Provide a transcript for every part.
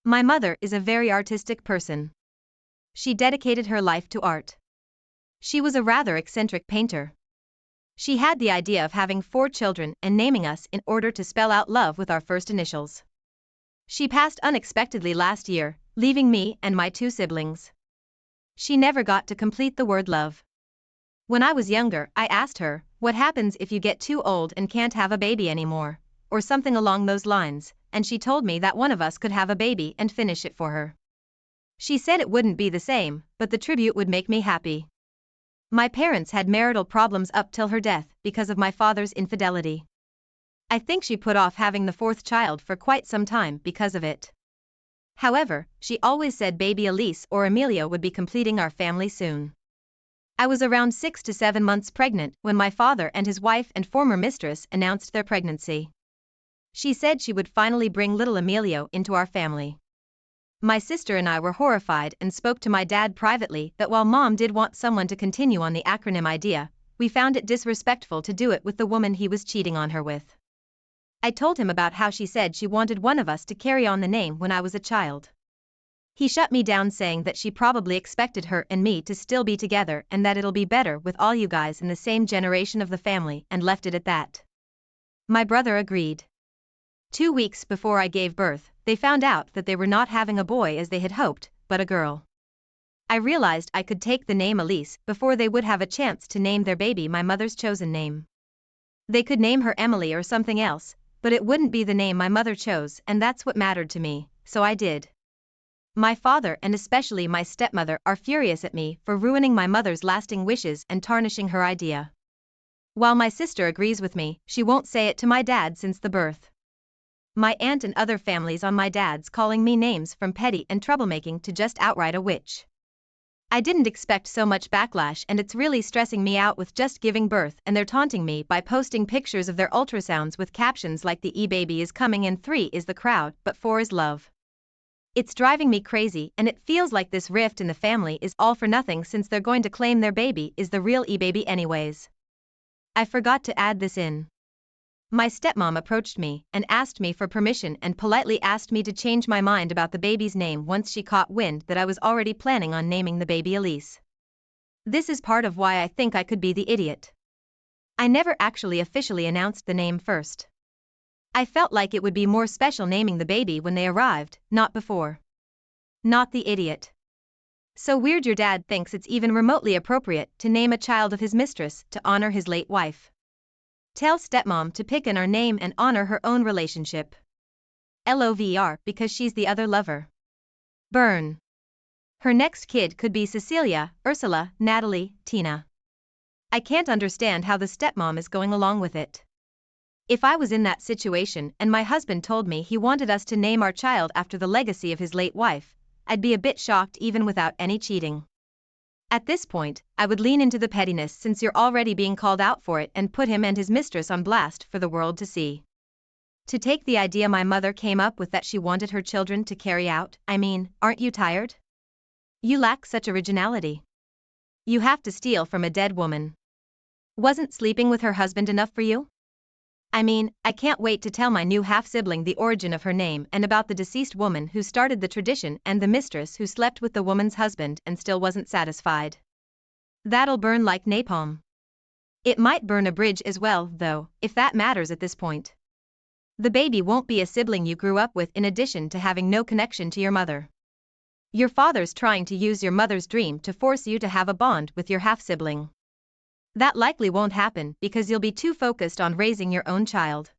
My mother is a very artistic person. She dedicated her life to art. She was a rather eccentric painter. She had the idea of having 4 children and naming us in order to spell out love with our first initials. She passed unexpectedly last year, leaving me and my 2 siblings. She never got to complete the word love. When I was younger, I asked her, what happens if you get too old and can't have a baby anymore, or something along those lines, and she told me that one of us could have a baby and finish it for her. She said it wouldn't be the same, but the tribute would make me happy. My parents had marital problems up till her death because of my father's infidelity. I think she put off having the 4th child for quite some time because of it. However, she always said baby Elise or Amelia would be completing our family soon. I was around 6 to 7 months pregnant when my father and his wife and former mistress announced their pregnancy. She said she would finally bring little Emilio into our family. My sister and I were horrified and spoke to my dad privately that while Mom did want someone to continue on the acronym idea, we found it disrespectful to do it with the woman he was cheating on her with. I told him about how she said she wanted one of us to carry on the name when I was a child. He shut me down saying that she probably expected her and me to still be together and that it'll be better with all you guys in the same generation of the family, and left it at that. My brother agreed. 2 weeks before I gave birth, they found out that they were not having a boy as they had hoped, but a girl. I realized I could take the name Elise before they would have a chance to name their baby my mother's chosen name. They could name her Emily or something else, but it wouldn't be the name my mother chose, and that's what mattered to me, so I did. My father and especially my stepmother are furious at me for ruining my mother's lasting wishes and tarnishing her idea. While my sister agrees with me, she won't say it to my dad since the birth. My aunt and other families on my dad's calling me names from petty and troublemaking to just outright a witch. I didn't expect so much backlash, and it's really stressing me out with just giving birth, and they're taunting me by posting pictures of their ultrasounds with captions like the e-baby is coming and 3 is the crowd but 4 is love. It's driving me crazy, and it feels like this rift in the family is all for nothing since they're going to claim their baby is the real e-baby anyways. I forgot to add this in. My stepmom approached me and asked me for permission and politely asked me to change my mind about the baby's name once she caught wind that I was already planning on naming the baby Elise. This is part of why I think I could be the idiot. I never actually officially announced the name first. I felt like it would be more special naming the baby when they arrived, not before. Not the idiot. So weird your dad thinks it's even remotely appropriate to name a child of his mistress to honor his late wife. Tell stepmom to pick in our name and honor her own relationship. LOVR because she's the other lover. Burn. Her next kid could be Cecilia, Ursula, Natalie, Tina. I can't understand how the stepmom is going along with it. If I was in that situation and my husband told me he wanted us to name our child after the legacy of his late wife, I'd be a bit shocked even without any cheating. At this point, I would lean into the pettiness since you're already being called out for it and put him and his mistress on blast for the world to see. To take the idea my mother came up with that she wanted her children to carry out, I mean, aren't you tired? You lack such originality. You have to steal from a dead woman. Wasn't sleeping with her husband enough for you? I mean, I can't wait to tell my new half-sibling the origin of her name and about the deceased woman who started the tradition and the mistress who slept with the woman's husband and still wasn't satisfied. That'll burn like napalm. It might burn a bridge as well, though, if that matters at this point. The baby won't be a sibling you grew up with in addition to having no connection to your mother. Your father's trying to use your mother's dream to force you to have a bond with your half-sibling. That likely won't happen because you'll be too focused on raising your own child.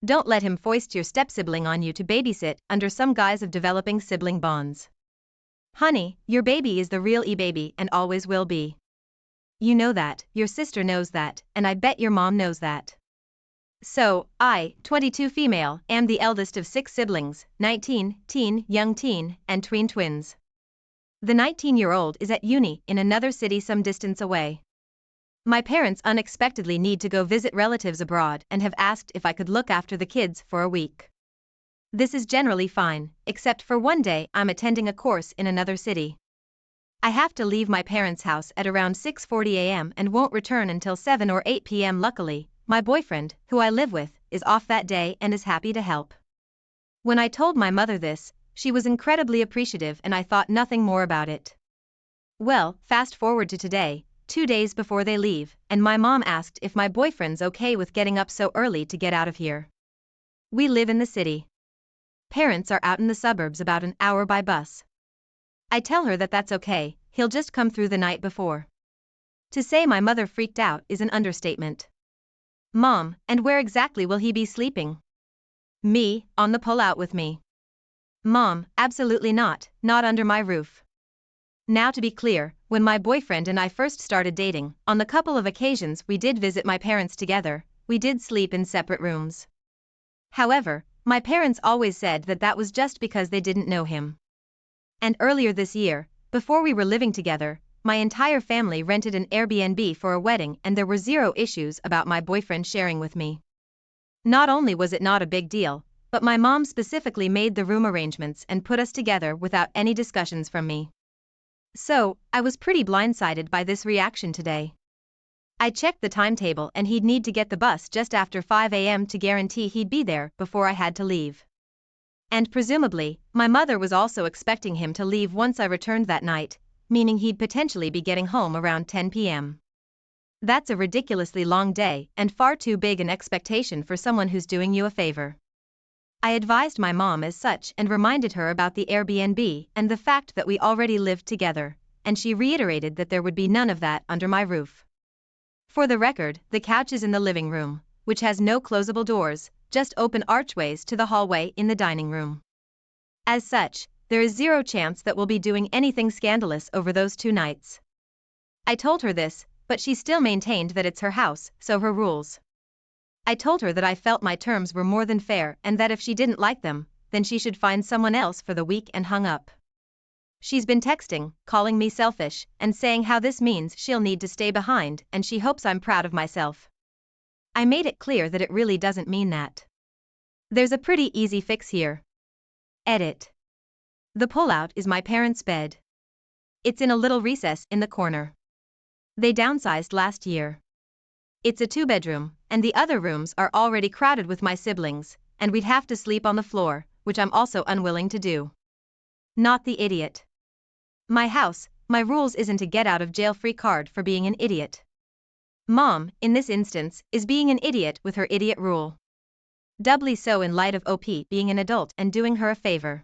Don't let him foist your step-sibling on you to babysit under some guise of developing sibling bonds. Honey, your baby is the real e-baby and always will be. You know that, your sister knows that, and I bet your mom knows that. So, I, 22 female, am the eldest of 6 siblings, 19, teen, young teen, and tween twins. The 19-year-old is at uni in another city some distance away. My parents unexpectedly need to go visit relatives abroad and have asked if I could look after the kids for a week. This is generally fine, except for one day I'm attending a course in another city. I have to leave my parents' house at around 6:40 a.m. and won't return until 7 or 8 p.m. Luckily, my boyfriend, who I live with, is off that day and is happy to help. When I told my mother this, she was incredibly appreciative and I thought nothing more about it. Well, fast forward to today, 2 days before they leave, and my mom asked if my boyfriend's okay with getting up so early to get out of here. We live in the city. Parents are out in the suburbs about an hour by bus. I tell her that that's okay, he'll just come through the night before. To say my mother freaked out is an understatement. Mom, and where exactly will he be sleeping? Me, on the pull-out with me. Mom, absolutely not under my roof. Now to be clear, when my boyfriend and I first started dating, on the couple of occasions we did visit my parents together, we did sleep in separate rooms. However, my parents always said that that was just because they didn't know him. And earlier this year, before we were living together, my entire family rented an Airbnb for a wedding and there were zero issues about my boyfriend sharing with me. Not only was it not a big deal, but my mom specifically made the room arrangements and put us together without any discussions from me. So, I was pretty blindsided by this reaction today. I checked the timetable and he'd need to get the bus just after 5 a.m. to guarantee he'd be there before I had to leave. And presumably, my mother was also expecting him to leave once I returned that night, meaning he'd potentially be getting home around 10 p.m. That's a ridiculously long day and far too big an expectation for someone who's doing you a favor. I advised my mom as such and reminded her about the Airbnb and the fact that we already lived together, and she reiterated that there would be none of that under my roof. For the record, the couch is in the living room, which has no closable doors, just open archways to the hallway in the dining room. As such, there is zero chance that we'll be doing anything scandalous over those 2 nights. I told her this, but she still maintained that it's her house, so her rules. I told her that I felt my terms were more than fair and that if she didn't like them, then she should find someone else for the week and hung up. She's been texting, calling me selfish, and saying how this means she'll need to stay behind and she hopes I'm proud of myself. I made it clear that it really doesn't mean that. There's a pretty easy fix here. Edit. The pullout is my parents' bed. It's in a little recess in the corner. They downsized last year. It's a 2-bedroom, and the other rooms are already crowded with my siblings, and we'd have to sleep on the floor, which I'm also unwilling to do. Not the idiot. My house, my rules isn't a get-out-of-jail-free card for being an idiot. Mom, in this instance, is being an idiot with her idiot rule. Doubly so in light of OP being an adult and doing her a favor.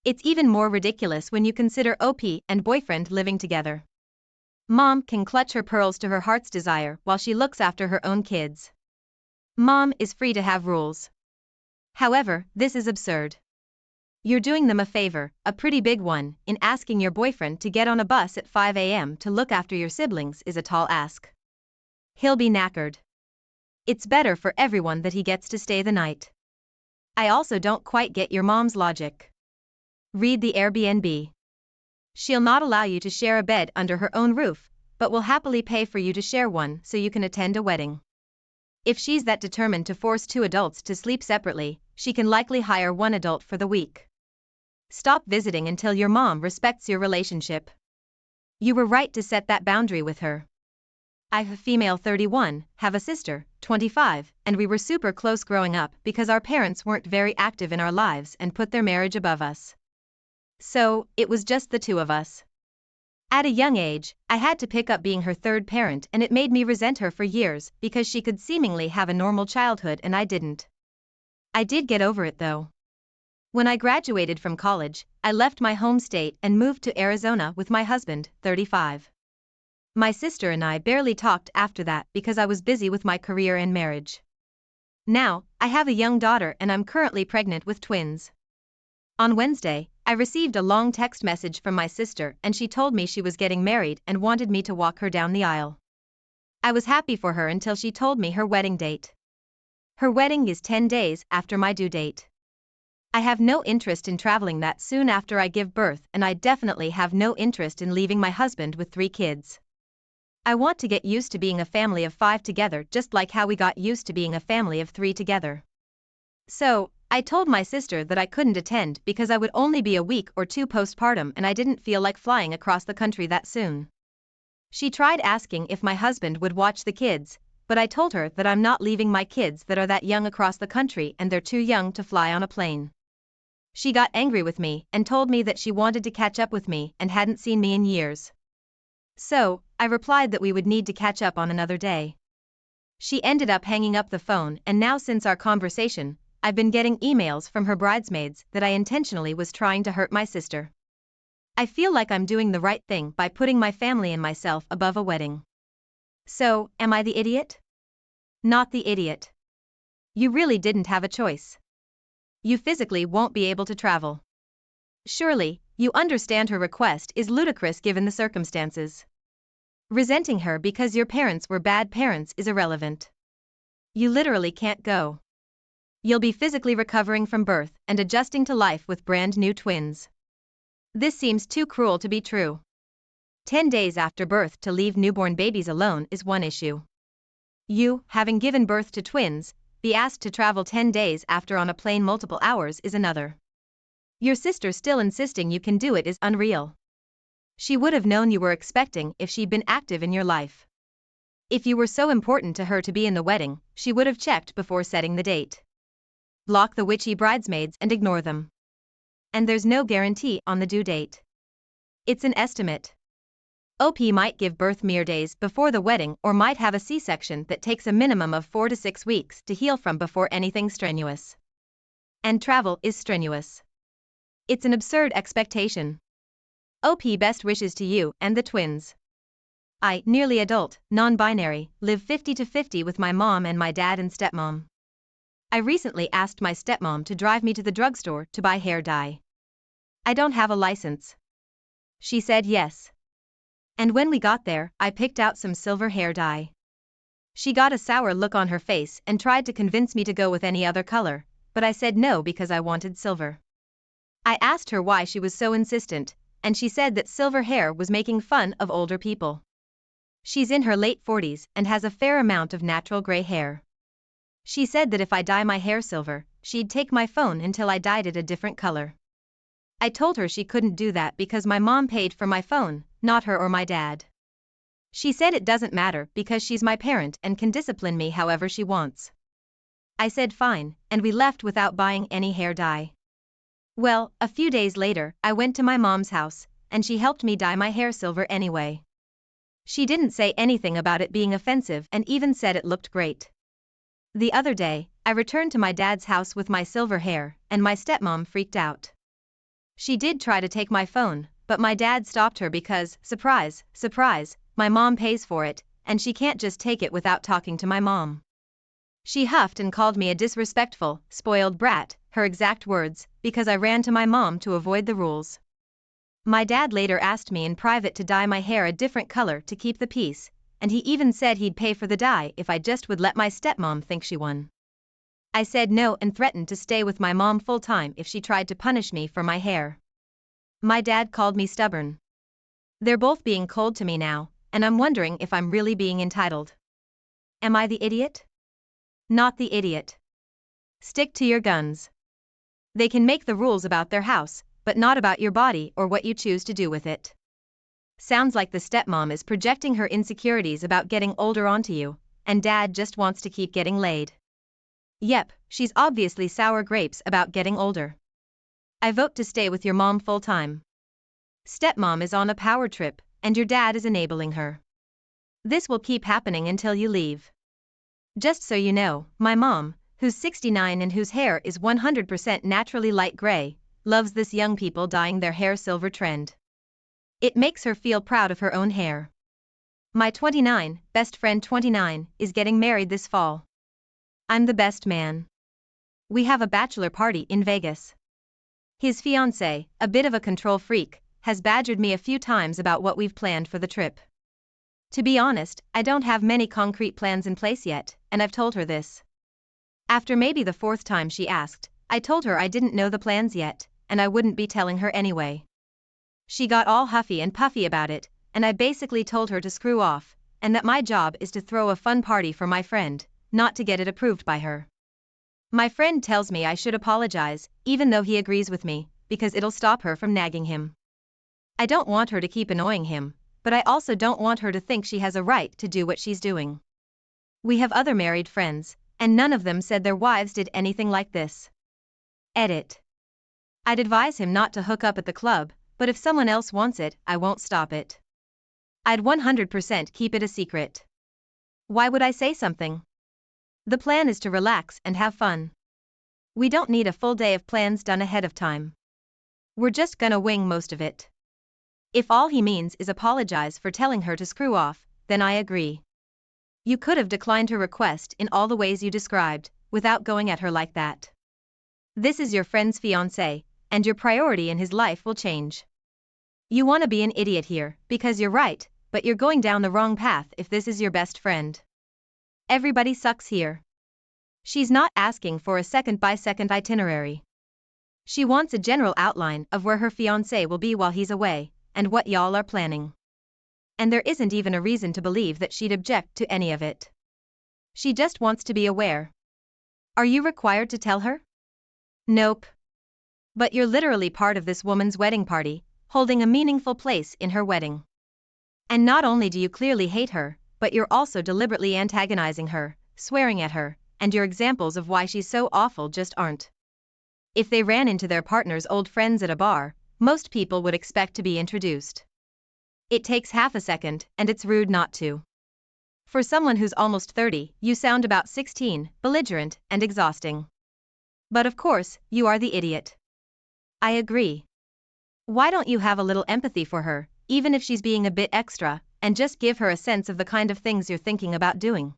It's even more ridiculous when you consider OP and boyfriend living together. Mom can clutch her pearls to her heart's desire while she looks after her own kids. Mom is free to have rules. However, this is absurd. You're doing them a favor, a pretty big one, in asking your boyfriend to get on a bus at 5 a.m. to look after your siblings is a tall ask. He'll be knackered. It's better for everyone that he gets to stay the night. I also don't quite get your mom's logic. Read the Airbnb. She'll not allow you to share a bed under her own roof, but will happily pay for you to share one so you can attend a wedding. If she's that determined to force 2 adults to sleep separately, she can likely hire 1 adult for the week. Stop visiting until your mom respects your relationship. You were right to set that boundary with her. I'm a female 31, have a sister, 25, and we were super close growing up because our parents weren't very active in our lives and put their marriage above us. So, it was just the 2 of us. At a young age, I had to pick up being her 3rd parent and it made me resent her for years because she could seemingly have a normal childhood and I didn't. I did get over it though. When I graduated from college, I left my home state and moved to Arizona with my husband, 35. My sister and I barely talked after that because I was busy with my career and marriage. Now, I have a young daughter and I'm currently pregnant with twins. On Wednesday, I received a long text message from my sister and she told me she was getting married and wanted me to walk her down the aisle. I was happy for her until she told me her wedding date. Her wedding is 10 days after my due date. I have no interest in traveling that soon after I give birth and I definitely have no interest in leaving my husband with 3 kids. I want to get used to being a family of 5 together just like how we got used to being a family of 3 together. So, I told my sister that I couldn't attend because I would only be a week or 2 postpartum and I didn't feel like flying across the country that soon. She tried asking if my husband would watch the kids, but I told her that I'm not leaving my kids that are that young across the country and they're too young to fly on a plane. She got angry with me and told me that she wanted to catch up with me and hadn't seen me in years. So, I replied that we would need to catch up on another day. She ended up hanging up the phone, and now since our conversation, I've been getting emails from her bridesmaids that I intentionally was trying to hurt my sister. I feel like I'm doing the right thing by putting my family and myself above a wedding. So, am I the idiot? Not the idiot. You really didn't have a choice. You physically won't be able to travel. Surely, you understand her request is ludicrous given the circumstances. Resenting her because your parents were bad parents is irrelevant. You literally can't go. You'll be physically recovering from birth and adjusting to life with brand new twins. This seems too cruel to be true. 10 days after birth to leave newborn babies alone is one issue. You, having given birth to twins, be asked to travel 10 days after on a plane multiple hours is another. Your sister still insisting you can do it is unreal. She would have known you were expecting if she'd been active in your life. If you were so important to her to be in the wedding, she would have checked before setting the date. Block the witchy bridesmaids and ignore them. And there's no guarantee on the due date. It's an estimate. OP might give birth mere days before the wedding or might have a C-section that takes a minimum of 4 to 6 weeks to heal from before anything strenuous. And travel is strenuous. It's an absurd expectation. OP best wishes to you and the twins. I, nearly adult, non-binary, live 50-50 with my mom and my dad and stepmom. I recently asked my stepmom to drive me to the drugstore to buy hair dye. I don't have a license. She said yes. And when we got there, I picked out some silver hair dye. She got a sour look on her face and tried to convince me to go with any other color, but I said no because I wanted silver. I asked her why she was so insistent, and she said that silver hair was making fun of older people. She's in her late 40s and has a fair amount of natural gray hair. She said that if I dye my hair silver, she'd take my phone until I dyed it a different color. I told her she couldn't do that because my mom paid for my phone, not her or my dad. She said it doesn't matter because she's my parent and can discipline me however she wants. I said fine, and we left without buying any hair dye. Well, a few days later, I went to my mom's house, and she helped me dye my hair silver anyway. She didn't say anything about it being offensive and even said it looked great. The other day, I returned to my dad's house with my silver hair, and my stepmom freaked out. She did try to take my phone, but my dad stopped her because, surprise, surprise, my mom pays for it, and she can't just take it without talking to my mom. She huffed and called me a disrespectful, spoiled brat, her exact words, because I ran to my mom to avoid the rules. My dad later asked me in private to dye my hair a different color to keep the peace, and he even said he'd pay for the dye if I just would let my stepmom think she won. I said no and threatened to stay with my mom full time if she tried to punish me for my hair. My dad called me stubborn. They're both being cold to me now, and I'm wondering if I'm really being entitled. Am I the idiot? Not the idiot. Stick to your guns. They can make the rules about their house, but not about your body or what you choose to do with it. Sounds like the stepmom is projecting her insecurities about getting older onto you, and dad just wants to keep getting laid. Yep, she's obviously sour grapes about getting older. I vote to stay with your mom full time. Stepmom is on a power trip, and your dad is enabling her. This will keep happening until you leave. Just so you know, my mom, who's 69 and whose hair is 100% naturally light gray, loves this young people dyeing their hair silver trend. It makes her feel proud of her own hair. My 29, best friend 29, is getting married this fall. I'm the best man. We have a bachelor party in Vegas. His fiancée, a bit of a control freak, has badgered me a few times about what we've planned for the trip. To be honest, I don't have many concrete plans in place yet, and I've told her this. After maybe the 4th time she asked, I told her I didn't know the plans yet, and I wouldn't be telling her anyway. She got all huffy and puffy about it, and I basically told her to screw off, and that my job is to throw a fun party for my friend, not to get it approved by her. My friend tells me I should apologize, even though he agrees with me, because it'll stop her from nagging him. I don't want her to keep annoying him, but I also don't want her to think she has a right to do what she's doing. We have other married friends, and none of them said their wives did anything like this. Edit. I'd advise him not to hook up at the club, but if someone else wants it, I won't stop it. I'd 100% keep it a secret. Why would I say something? The plan is to relax and have fun. We don't need a full day of plans done ahead of time. We're just gonna wing most of it. If all he means is apologize for telling her to screw off, then I agree. You could have declined her request in all the ways you described, without going at her like that. This is your friend's fiancé, and your priority in his life will change. You want to be an idiot here, because you're right, but you're going down the wrong path if this is your best friend. Everybody sucks here. She's not asking for a second-by-second itinerary. She wants a general outline of where her fiancé will be while he's away, and what y'all are planning. And there isn't even a reason to believe that she'd object to any of it. She just wants to be aware. Are you required to tell her? Nope. But you're literally part of this woman's wedding party, holding a meaningful place in her wedding. And not only do you clearly hate her, but you're also deliberately antagonizing her, swearing at her, and your examples of why she's so awful just aren't. If they ran into their partner's old friends at a bar, most people would expect to be introduced. It takes half a second, and it's rude not to. For someone who's almost 30, you sound about 16, belligerent, and exhausting. But of course, you are the idiot. I agree. Why don't you have a little empathy for her, even if she's being a bit extra, and just give her a sense of the kind of things you're thinking about doing?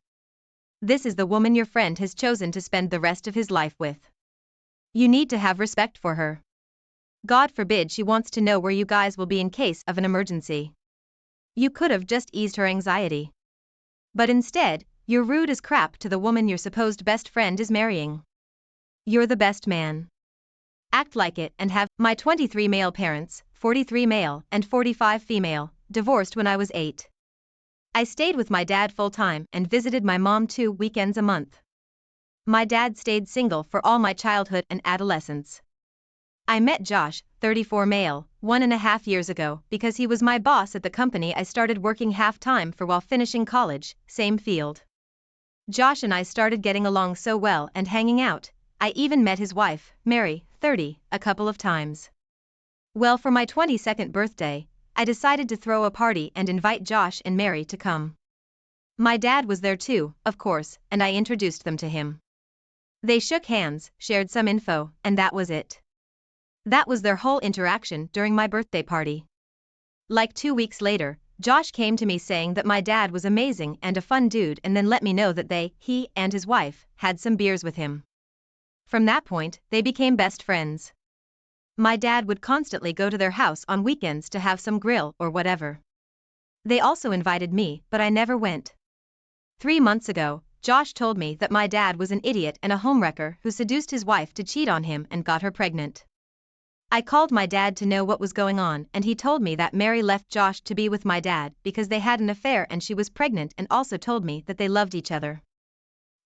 This is the woman your friend has chosen to spend the rest of his life with. You need to have respect for her. God forbid she wants to know where you guys will be in case of an emergency. You could have just eased her anxiety. But instead, you're rude as crap to the woman your supposed best friend is marrying. You're the best man. Act like it and have my 23 male parents, 43 male and 45 female, divorced when I was 8. I stayed with my dad full-time and visited my mom 2 weekends a month. My dad stayed single for all my childhood and adolescence. I met Josh, 34 male, 1.5 years ago because he was my boss at the company I started working half-time for while finishing college, same field. Josh and I started getting along so well and hanging out, I even met his wife, Mary, 30, a couple of times. Well, for my 22nd birthday, I decided to throw a party and invite Josh and Mary to come. My dad was there too, of course, and I introduced them to him. They shook hands, shared some info, and that was it. That was their whole interaction during my birthday party. Like 2 weeks later, Josh came to me saying that my dad was amazing and a fun dude, and then let me know that he and his wife, had some beers with him. From that point, they became best friends. My dad would constantly go to their house on weekends to have some grill or whatever. They also invited me, but I never went. 3 months ago, Josh told me that my dad was an idiot and a homewrecker who seduced his wife to cheat on him and got her pregnant. I called my dad to know what was going on, and he told me that Mary left Josh to be with my dad because they had an affair and she was pregnant, and also told me that they loved each other.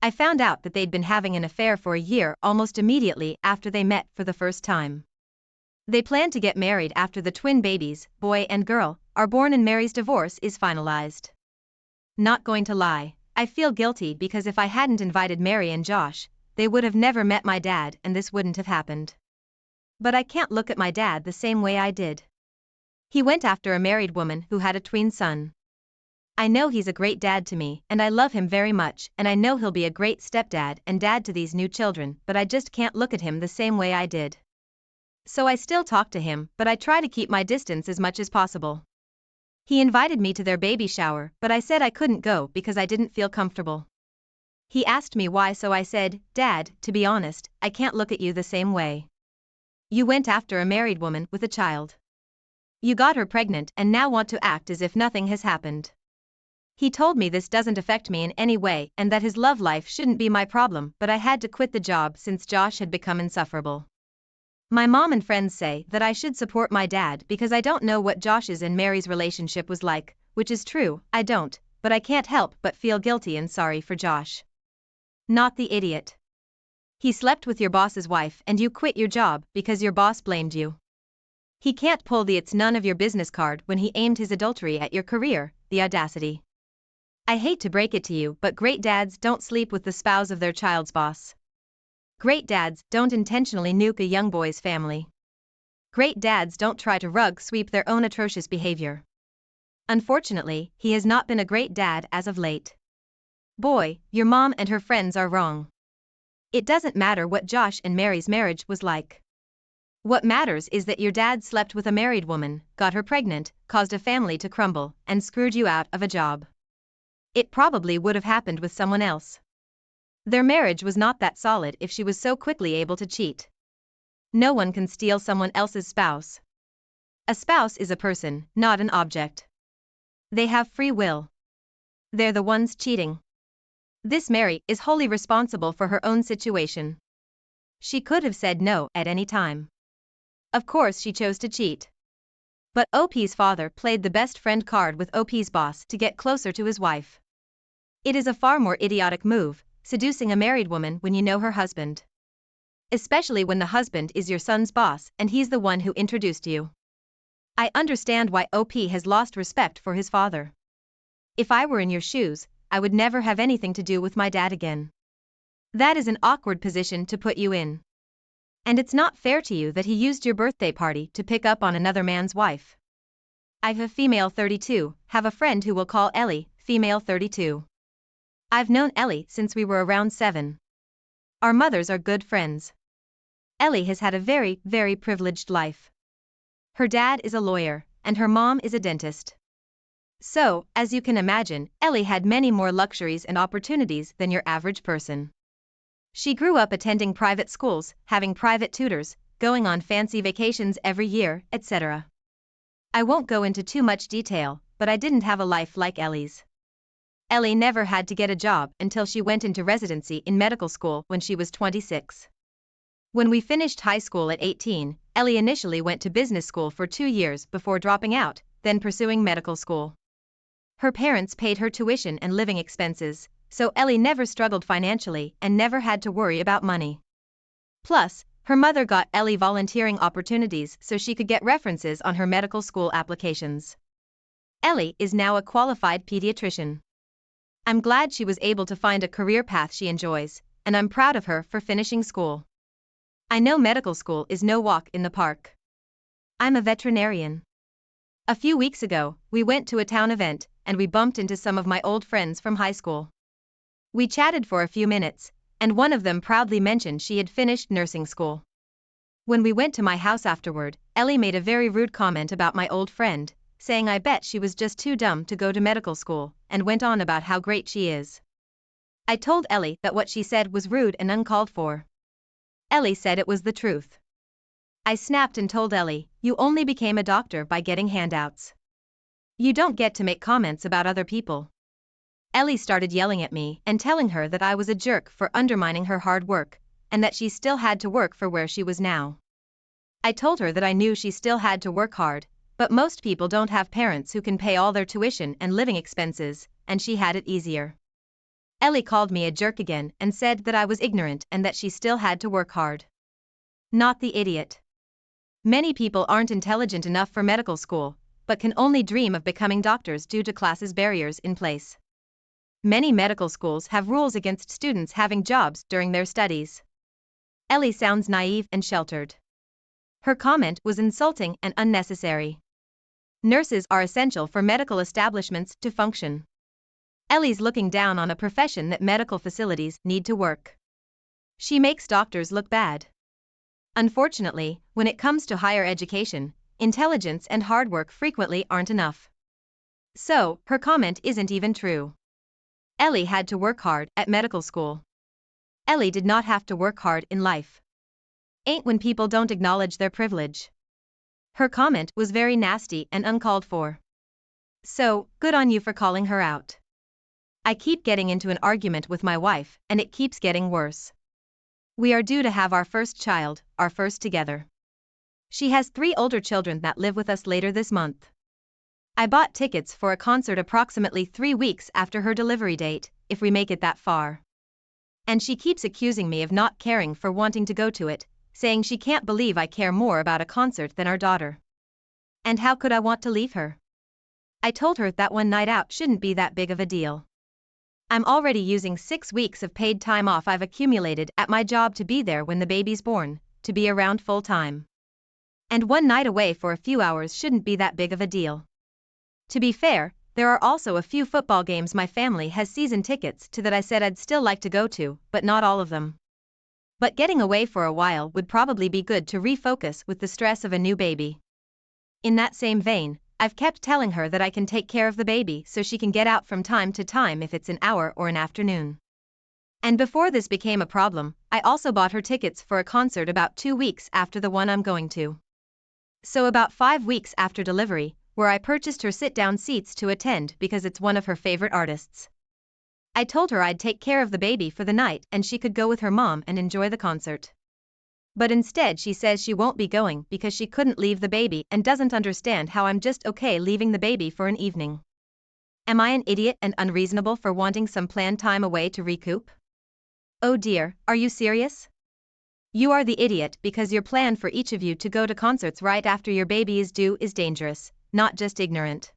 I found out that they'd been having an affair for a year almost immediately after they met for the first time. They plan to get married after the twin babies, boy and girl, are born and Mary's divorce is finalized. Not going to lie, I feel guilty because if I hadn't invited Mary and Josh, they would have never met my dad and this wouldn't have happened. But I can't look at my dad the same way I did. He went after a married woman who had a twin son. I know he's a great dad to me, and I love him very much, and I know he'll be a great stepdad and dad to these new children, but I just can't look at him the same way I did. So I still talk to him, but I try to keep my distance as much as possible. He invited me to their baby shower, but I said I couldn't go because I didn't feel comfortable. He asked me why, so I said, "Dad, to be honest, I can't look at you the same way. You went after a married woman with a child. You got her pregnant and now want to act as if nothing has happened." He told me this doesn't affect me in any way and that his love life shouldn't be my problem, but I had to quit the job since Josh had become insufferable. My mom and friends say that I should support my dad because I don't know what Josh's and Mary's relationship was like, which is true, I don't, but I can't help but feel guilty and sorry for Josh. Not the idiot. He slept with your boss's wife and you quit your job because your boss blamed you. He can't pull the "it's none of your business" card when he aimed his adultery at your career, the audacity. I hate to break it to you, but great dads don't sleep with the spouse of their child's boss. Great dads don't intentionally nuke a young boy's family. Great dads don't try to rug sweep their own atrocious behavior. Unfortunately, he has not been a great dad as of late. Boy, your mom and her friends are wrong. It doesn't matter what Josh and Mary's marriage was like. What matters is that your dad slept with a married woman, got her pregnant, caused a family to crumble, and screwed you out of a job. It probably would have happened with someone else. Their marriage was not that solid if she was so quickly able to cheat. No one can steal someone else's spouse. A spouse is a person, not an object. They have free will. They're the ones cheating. This Mary is wholly responsible for her own situation. She could have said no at any time. Of course she chose to cheat. But OP's father played the best friend card with OP's boss to get closer to his wife. It is a far more idiotic move, seducing a married woman when you know her husband. Especially when the husband is your son's boss and he's the one who introduced you. I understand why OP has lost respect for his father. If I were in your shoes, I would never have anything to do with my dad again. That is an awkward position to put you in. And it's not fair to you that he used your birthday party to pick up on another man's wife. I've a female 32, have a friend who will call Ellie, female 32. I've known Ellie since we were around 7. Our mothers are good friends. Ellie has had a very, very privileged life. Her dad is a lawyer, and her mom is a dentist. So, as you can imagine, Ellie had many more luxuries and opportunities than your average person. She grew up attending private schools, having private tutors, going on fancy vacations every year, etc. I won't go into too much detail, but I didn't have a life like Ellie's. Ellie never had to get a job until she went into residency in medical school when she was 26. When we finished high school at 18, Ellie initially went to business school for 2 years before dropping out, then pursuing medical school. Her parents paid her tuition and living expenses, so Ellie never struggled financially and never had to worry about money. Plus, her mother got Ellie volunteering opportunities so she could get references on her medical school applications. Ellie is now a qualified pediatrician. I'm glad she was able to find a career path she enjoys, and I'm proud of her for finishing school. I know medical school is no walk in the park. I'm a veterinarian. A few weeks ago, we went to a town event, and we bumped into some of my old friends from high school. We chatted for a few minutes, and one of them proudly mentioned she had finished nursing school. When we went to my house afterward, Ellie made a very rude comment about my old friend, saying I bet she was just too dumb to go to medical school, and went on about how great she is. I told Ellie that what she said was rude and uncalled for. Ellie said it was the truth. I snapped and told Ellie, you only became a doctor by getting handouts. You don't get to make comments about other people. Ellie started yelling at me and telling her that I was a jerk for undermining her hard work, and that she still had to work for where she was now. I told her that I knew she still had to work hard, but most people don't have parents who can pay all their tuition and living expenses, and she had it easier. Ellie called me a jerk again and said that I was ignorant and that she still had to work hard. Not the idiot. Many people aren't intelligent enough for medical school, but can only dream of becoming doctors due to classes barriers in place. Many medical schools have rules against students having jobs during their studies. Ellie sounds naive and sheltered. Her comment was insulting and unnecessary. Nurses are essential for medical establishments to function. Ellie's looking down on a profession that medical facilities need to work. She makes doctors look bad. Unfortunately, when it comes to higher education, intelligence and hard work frequently aren't enough. So, her comment isn't even true. Ellie had to work hard at medical school. Ellie did not have to work hard in life. Ain't when people don't acknowledge their privilege. Her comment was very nasty and uncalled for. So, good on you for calling her out. I keep getting into an argument with my wife, and it keeps getting worse. We are due to have our first child, our first together. She has 3 older children that live with us later this month. I bought tickets for a concert approximately 3 weeks after her delivery date, if we make it that far. And she keeps accusing me of not caring for wanting to go to it, saying she can't believe I care more about a concert than our daughter. And how could I want to leave her? I told her that one night out shouldn't be that big of a deal. I'm already using 6 weeks of paid time off I've accumulated at my job to be there when the baby's born, to be around full time. And one night away for a few hours shouldn't be that big of a deal. To be fair, there are also a few football games my family has season tickets to that I said I'd still like to go to, but not all of them. But getting away for a while would probably be good to refocus with the stress of a new baby. In that same vein, I've kept telling her that I can take care of the baby so she can get out from time to time if it's an hour or an afternoon. And before this became a problem, I also bought her tickets for a concert about 2 weeks after the one I'm going to. So about 5 weeks after delivery, where I purchased her sit-down seats to attend because it's one of her favorite artists. I told her I'd take care of the baby for the night and she could go with her mom and enjoy the concert. But instead she says she won't be going because she couldn't leave the baby and doesn't understand how I'm just okay leaving the baby for an evening. Am I an idiot and unreasonable for wanting some planned time away to recoup? Oh dear, are you serious? You are the idiot because your plan for each of you to go to concerts right after your baby is due is dangerous, not just ignorant.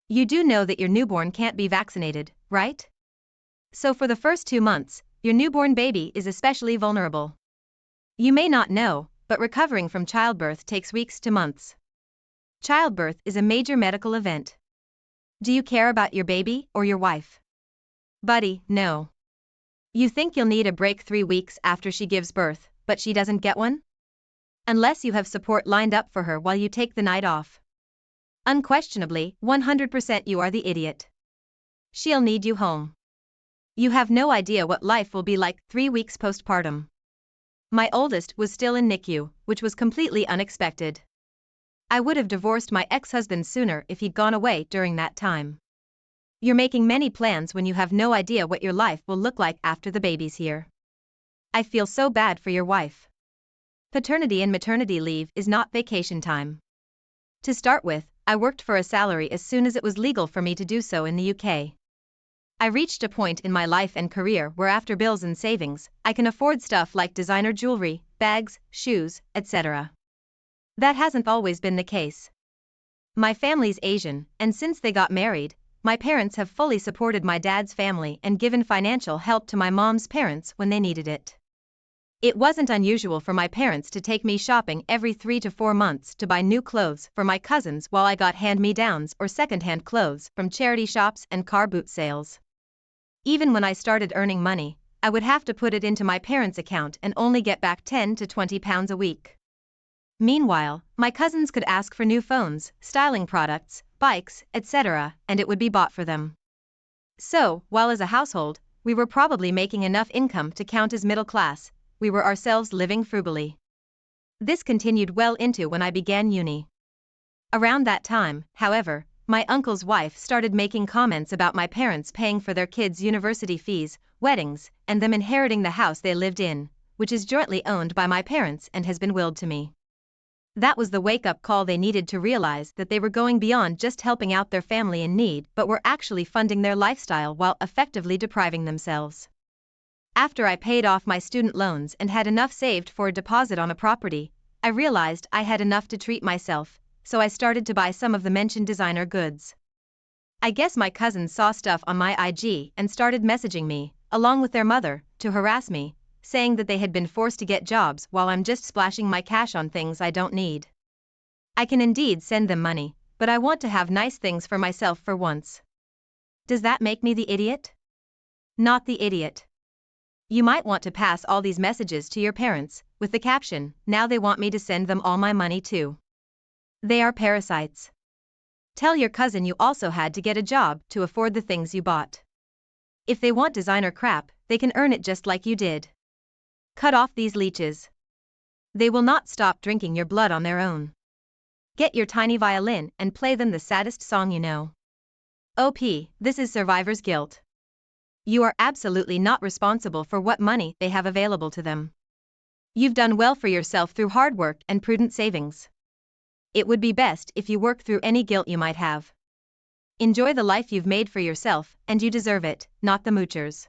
You do know that your newborn can't be vaccinated, right? So for the first 2 months, your newborn baby is especially vulnerable. You may not know, but recovering from childbirth takes weeks to months. Childbirth is a major medical event. Do you care about your baby or your wife? Buddy, no. You think you'll need a break 3 weeks after she gives birth, but she doesn't get one? Unless you have support lined up for her while you take the night off. Unquestionably, 100% you are the idiot. She'll need you home. You have no idea what life will be like 3 weeks postpartum. My oldest was still in NICU, which was completely unexpected. I would have divorced my ex-husband sooner if he'd gone away during that time. You're making many plans when you have no idea what your life will look like after the baby's here. I feel so bad for your wife. Paternity and maternity leave is not vacation time. To start with, I worked for a salary as soon as it was legal for me to do so in the UK. I reached a point in my life and career where after bills and savings, I can afford stuff like designer jewelry, bags, shoes, etc. That hasn't always been the case. My family's Asian, and since they got married, my parents have fully supported my dad's family and given financial help to my mom's parents when they needed it. It wasn't unusual for my parents to take me shopping every 3 to 4 months to buy new clothes for my cousins while I got hand-me-downs or second-hand clothes from charity shops and car boot sales. Even when I started earning money, I would have to put it into my parents' account and only get back £10 to £20 a week. Meanwhile, my cousins could ask for new phones, styling products, bikes, etc., and it would be bought for them. So, while as a household, we were probably making enough income to count as middle class, we were ourselves living frugally. This continued well into when I began uni. Around that time, however, my uncle's wife started making comments about my parents paying for their kids' university fees, weddings, and them inheriting the house they lived in, which is jointly owned by my parents and has been willed to me. That was the wake-up call they needed to realize that they were going beyond just helping out their family in need but were actually funding their lifestyle while effectively depriving themselves. After I paid off my student loans and had enough saved for a deposit on a property, I realized I had enough to treat myself, so I started to buy some of the mentioned designer goods. I guess my cousins saw stuff on my IG and started messaging me, along with their mother, to harass me, saying that they had been forced to get jobs while I'm just splashing my cash on things I don't need. I can indeed send them money, but I want to have nice things for myself for once. Does that make me the idiot? Not the idiot. You might want to pass all these messages to your parents, with the caption, "Now they want me to send them all my money too." They are parasites. Tell your cousin you also had to get a job to afford the things you bought. If they want designer crap, they can earn it just like you did. Cut off these leeches. They will not stop drinking your blood on their own. Get your tiny violin and play them the saddest song you know. OP, this is survivor's guilt. You are absolutely not responsible for what money they have available to them. You've done well for yourself through hard work and prudent savings. It would be best if you work through any guilt you might have. Enjoy the life you've made for yourself, and you deserve it, not the moochers.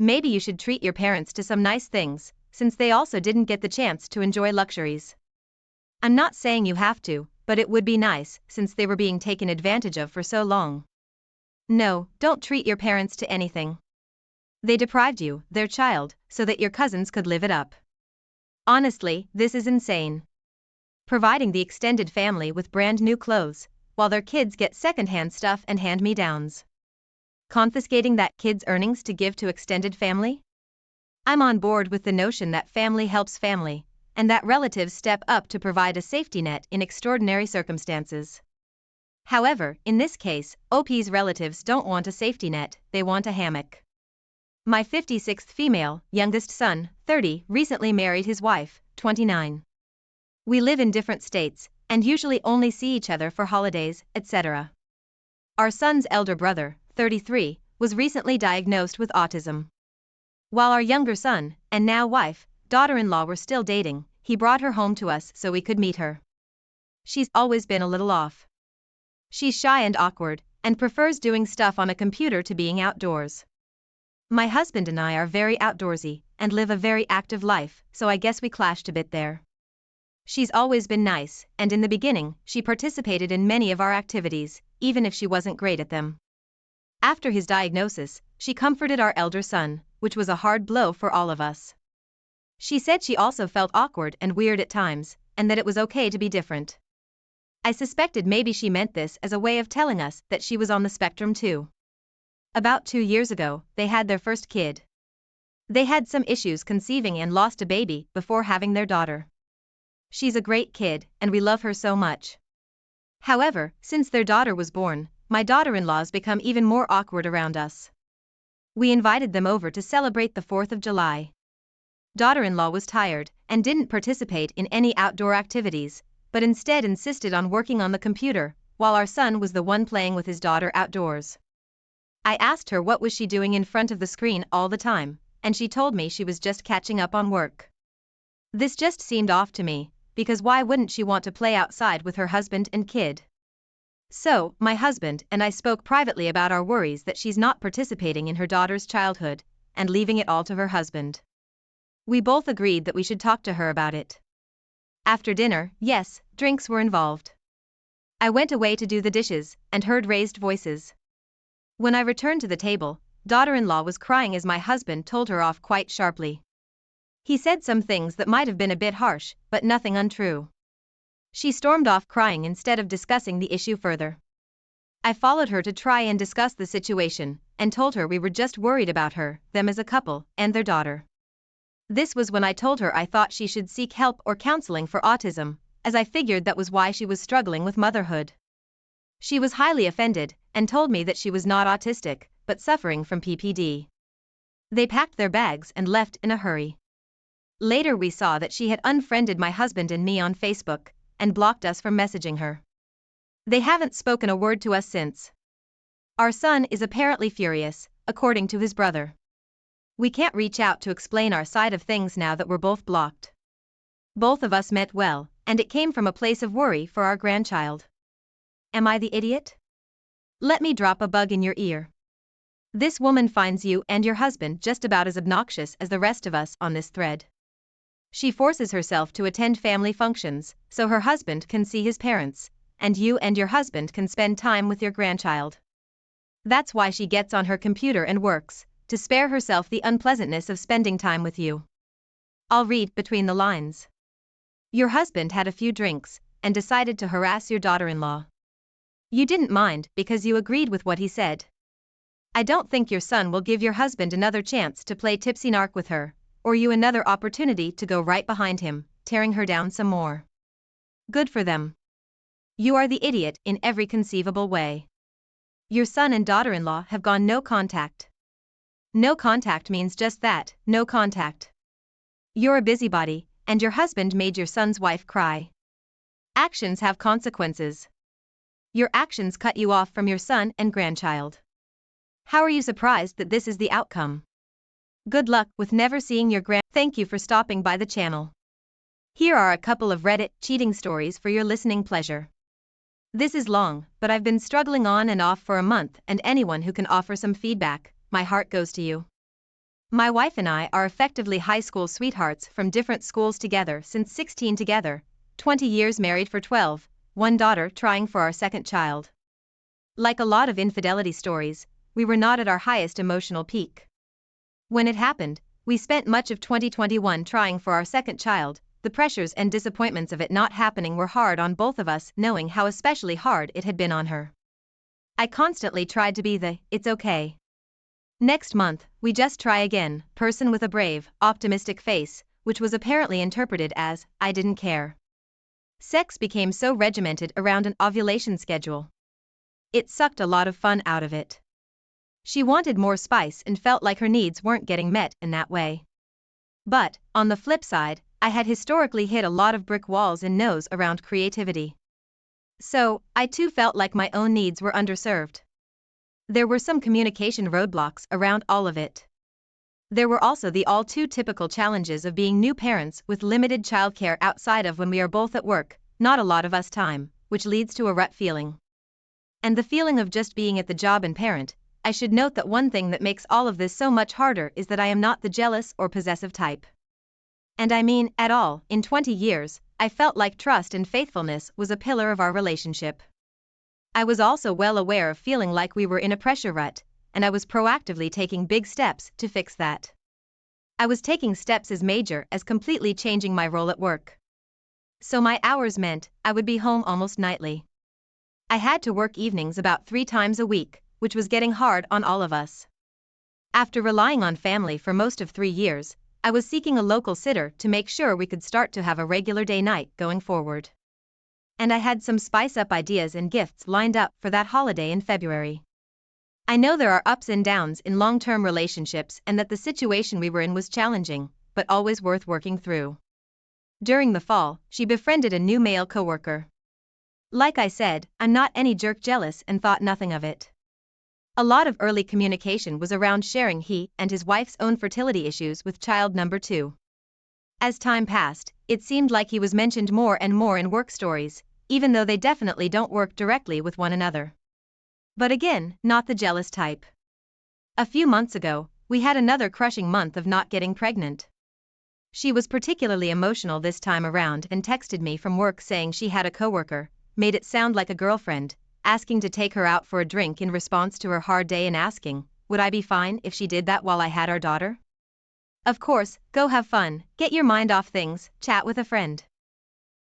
Maybe you should treat your parents to some nice things, since they also didn't get the chance to enjoy luxuries. I'm not saying you have to, but it would be nice, since they were being taken advantage of for so long. No, don't treat your parents to anything. They deprived you, their child, so that your cousins could live it up. Honestly, this is insane. providing the extended family with brand new clothes, while their kids get secondhand stuff and hand-me-downs. Confiscating that kid's earnings to give to extended family? I'm on board with the notion that family helps family, and that relatives step up to provide a safety net in extraordinary circumstances. However, in this case, OP's relatives don't want a safety net, they want a hammock. My 56th female, youngest son, 30, recently married his wife, 29. We live in different states, and usually only see each other for holidays, etc. Our son's elder brother, 33, was recently diagnosed with autism. While our younger son, and now wife, daughter-in-law were still dating, he brought her home to us so we could meet her. She's always been a little off. She's shy and awkward, and prefers doing stuff on a computer to being outdoors. My husband and I are very outdoorsy, and live a very active life, so I guess we clashed a bit there. She's always been nice, and in the beginning, she participated in many of our activities, even if she wasn't great at them. After his diagnosis, she comforted our elder son, which was a hard blow for all of us. She said she also felt awkward and weird at times, and that it was okay to be different. I suspected maybe she meant this as a way of telling us that she was on the spectrum too. About 2 years ago, they had their first kid. They had some issues conceiving and lost a baby before having their daughter. She's a great kid, and we love her so much. However, since their daughter was born, my daughter-in-law's become even more awkward around us. We invited them over to celebrate the 4th of July. Daughter-in-law was tired and didn't participate in any outdoor activities, but instead insisted on working on the computer, while our son was the one playing with his daughter outdoors. I asked her what was she doing in front of the screen all the time, and she told me she was just catching up on work. This just seemed off to me, because why wouldn't she want to play outside with her husband and kid? So, my husband and I spoke privately about our worries that she's not participating in her daughter's childhood, and leaving it all to her husband. We both agreed that we should talk to her about it. After dinner, yes, drinks were involved. I went away to do the dishes, and heard raised voices. When I returned to the table, daughter-in-law was crying as my husband told her off quite sharply. He said some things that might have been a bit harsh, but nothing untrue. She stormed off crying instead of discussing the issue further. I followed her to try and discuss the situation, and told her we were just worried about her, them as a couple, and their daughter. This was when I told her I thought she should seek help or counseling for autism, as I figured that was why she was struggling with motherhood. She was highly offended, and told me that she was not autistic, but suffering from PPD. They packed their bags and left in a hurry. Later we saw that she had unfriended my husband and me on Facebook, and blocked us from messaging her. They haven't spoken a word to us since. Our son is apparently furious, according to his brother. We can't reach out to explain our side of things now that we're both blocked. Both of us meant well, and it came from a place of worry for our grandchild. Am I the idiot? Let me drop a bug in your ear. This woman finds you and your husband just about as obnoxious as the rest of us on this thread. She forces herself to attend family functions, so her husband can see his parents, and you and your husband can spend time with your grandchild. That's why she gets on her computer and works, to spare herself the unpleasantness of spending time with you. I'll read between the lines. Your husband had a few drinks, and decided to harass your daughter-in-law. You didn't mind because you agreed with what he said. I don't think your son will give your husband another chance to play tipsy narc with her, or you another opportunity to go right behind him, tearing her down some more. Good for them. You are the idiot in every conceivable way. Your son and daughter-in-law have gone no contact. No contact means just that, no contact. You're a busybody, and your husband made your son's wife cry. Actions have consequences. Your actions cut you off from your son and grandchild. How are you surprised that this is the outcome? Good luck with never seeing your Thank you for stopping by the channel. Here are a couple of Reddit cheating stories for your listening pleasure. This is long, but I've been struggling on and off for a month, and anyone who can offer some feedback, my heart goes to you. My wife and I are effectively high school sweethearts from different schools together since 16 together, 20 years married for 12, one daughter trying for our second child. Like a lot of infidelity stories, we were not at our highest emotional peak. When it happened, we spent much of 2021 trying for our second child, the pressures and disappointments of it not happening were hard on both of us, knowing how especially hard it had been on her. I constantly tried to be the "it's okay. Next month, we just try again" person with a brave, optimistic face, which was apparently interpreted as "I didn't care." Sex became so regimented around an ovulation schedule. It sucked a lot of fun out of it. She wanted more spice and felt like her needs weren't getting met in that way. But, on the flip side, I had historically hit a lot of brick walls and no's around creativity. So, I too felt like my own needs were underserved. There were some communication roadblocks around all of it. There were also the all too typical challenges of being new parents with limited childcare outside of when we are both at work, not a lot of us time, which leads to a rut feeling. And the feeling of just being at the job and parent. I should note that one thing that makes all of this so much harder is that I am not the jealous or possessive type. And I mean, at all. In 20 years, I felt like trust and faithfulness was a pillar of our relationship. I was also well aware of feeling like we were in a pressure rut, and I was proactively taking big steps to fix that. I was taking steps as major as completely changing my role at work. So my hours meant I would be home almost nightly. I had to work evenings about 3 times a week, which was getting hard on all of us. After relying on family for most of 3 years, I was seeking a local sitter to make sure we could start to have a regular day-night going forward. And I had some spice-up ideas and gifts lined up for that holiday in February. I know there are ups and downs in long-term relationships and that the situation we were in was challenging, but always worth working through. During the fall, she befriended a new male coworker. Like I said, I'm not any jerk jealous and thought nothing of it. A lot of early communication was around sharing he and his wife's own fertility issues with child number 2. As time passed, it seemed like he was mentioned more and more in work stories, even though they definitely don't work directly with one another. But again, not the jealous type. A few months ago, we had another crushing month of not getting pregnant. She was particularly emotional this time around and texted me from work saying she had a coworker, made it sound like a girlfriend, asking to take her out for a drink in response to her hard day and asking, would I be fine if she did that while I had our daughter? Of course, go have fun, get your mind off things, chat with a friend.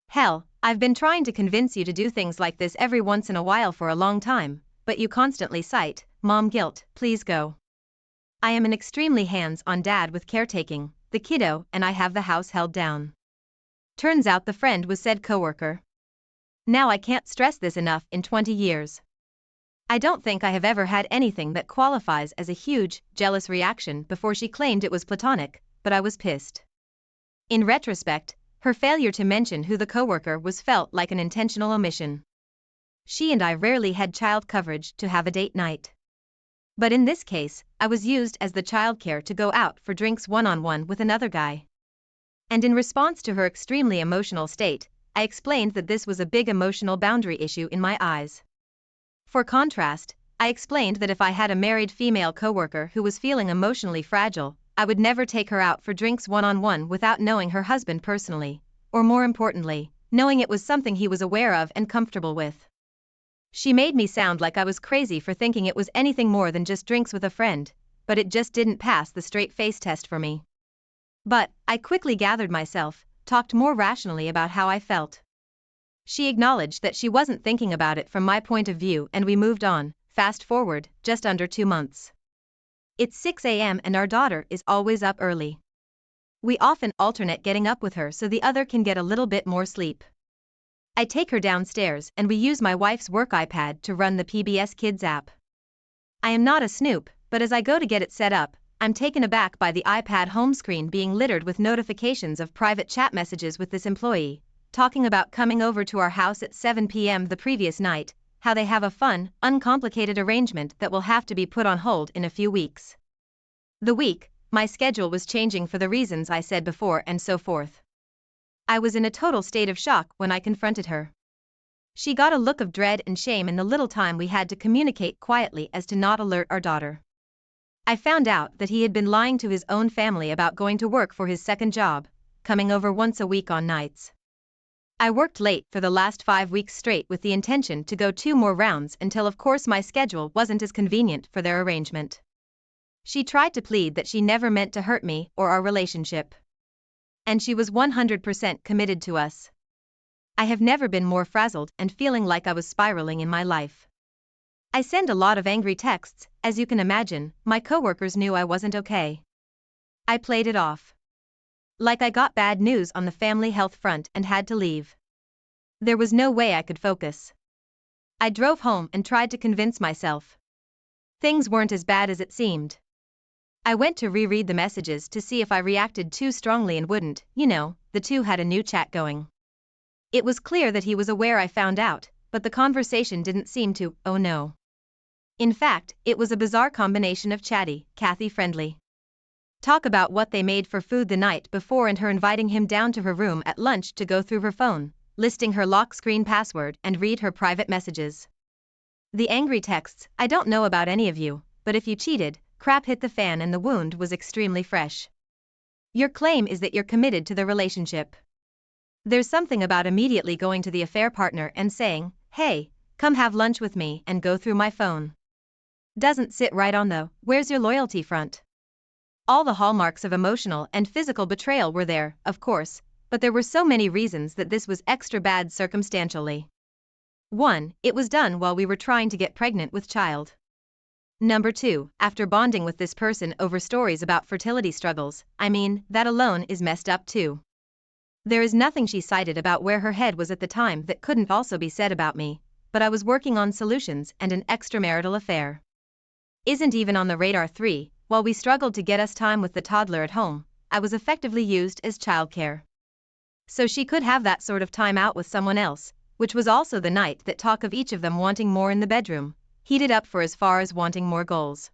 Hell, I've been trying to convince you to do things like this every once in a while for a long time, but you constantly cite mom guilt, please go. I am an extremely hands-on dad with caretaking the kiddo and I have the house held down. Turns out the friend was said coworker. Now I can't stress this enough in 20 years. I don't think I have ever had anything that qualifies as a huge, jealous reaction before she claimed it was platonic, but I was pissed. In retrospect, her failure to mention who the coworker was felt like an intentional omission. She and I rarely had child coverage to have a date night. But in this case, I was used as the childcare to go out for drinks one-on-one with another guy. And in response to her extremely emotional state, I explained that this was a big emotional boundary issue in my eyes. For contrast, I explained that if I had a married female coworker who was feeling emotionally fragile, I would never take her out for drinks one-on-one without knowing her husband personally, or more importantly, knowing it was something he was aware of and comfortable with. She made me sound like I was crazy for thinking it was anything more than just drinks with a friend, but it just didn't pass the straight face test for me. But, I quickly gathered myself, talked more rationally about how I felt. She acknowledged that she wasn't thinking about it from my point of view and we moved on, fast forward, just under 2 months. It's 6 a.m. and our daughter is always up early. We often alternate getting up with her so the other can get a little bit more sleep. I take her downstairs and we use my wife's work iPad to run the PBS Kids app. I am not a snoop, but as I go to get it set up, I'm taken aback by the iPad home screen being littered with notifications of private chat messages with this employee, talking about coming over to our house at 7 p.m. the previous night, how they have a fun, uncomplicated arrangement that will have to be put on hold in a few weeks. My schedule was changing for the reasons I said before and so forth. I was in a total state of shock when I confronted her. She got a look of dread and shame in the little time we had to communicate quietly as to not alert our daughter. I found out that he had been lying to his own family about going to work for his second job, coming over once a week on nights. I worked late for the last 5 weeks straight with the intention to go 2 more rounds until of course my schedule wasn't as convenient for their arrangement. She tried to plead that she never meant to hurt me or our relationship. And she was 100% committed to us. I have never been more frazzled and feeling like I was spiraling in my life. I send a lot of angry texts, as you can imagine. My coworkers knew I wasn't okay. I played it off. Like I got bad news on the family health front and had to leave. There was no way I could focus. I drove home and tried to convince myself. Things weren't as bad as it seemed. I went to reread the messages to see if I reacted too strongly and wouldn't, the two had a new chat going. It was clear that he was aware I found out, but the conversation didn't seem to, oh no. In fact, it was a bizarre combination of chatty, Kathy friendly. Talk about what they made for food the night before and her inviting him down to her room at lunch to go through her phone, listing her lock screen password and read her private messages. The angry texts, I don't know about any of you, but if you cheated, crap hit the fan and the wound was extremely fresh. Your claim is that you're committed to the relationship. There's something about immediately going to the affair partner and saying, hey, come have lunch with me and go through my phone. Doesn't sit right on the, where's your loyalty front? All the hallmarks of emotional and physical betrayal were there, of course, but there were so many reasons that this was extra bad circumstantially. 1. It was done while we were trying to get pregnant with child. Number 2, after bonding with this person over stories about fertility struggles, that alone is messed up too. There is nothing she cited about where her head was at the time that couldn't also be said about me, but I was working on solutions and an extramarital affair isn't even on the radar. 3, while we struggled to get us time with the toddler at home, I was effectively used as childcare. So she could have that sort of time out with someone else, which was also the night that talk of each of them wanting more in the bedroom heated up for as far as wanting more goals.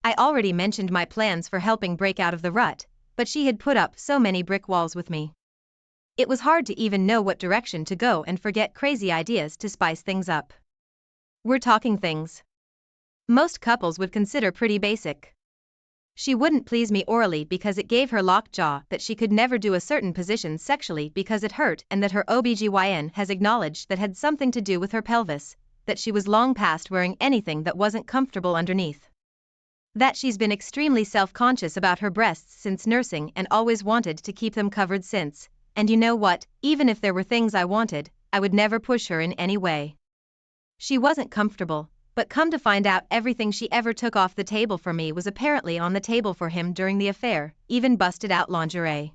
I already mentioned my plans for helping break out of the rut, but she had put up so many brick walls with me. It was hard to even know what direction to go and forget crazy ideas to spice things up. We're talking things most couples would consider pretty basic. She wouldn't please me orally because it gave her lockjaw, that she could never do a certain position sexually because it hurt, and that her OBGYN has acknowledged that had something to do with her pelvis, that she was long past wearing anything that wasn't comfortable underneath. That she's been extremely self-conscious about her breasts since nursing and always wanted to keep them covered since, and you know what, even if there were things I wanted, I would never push her in any way. She wasn't comfortable, but come to find out everything she ever took off the table for me was apparently on the table for him during the affair, even busted out lingerie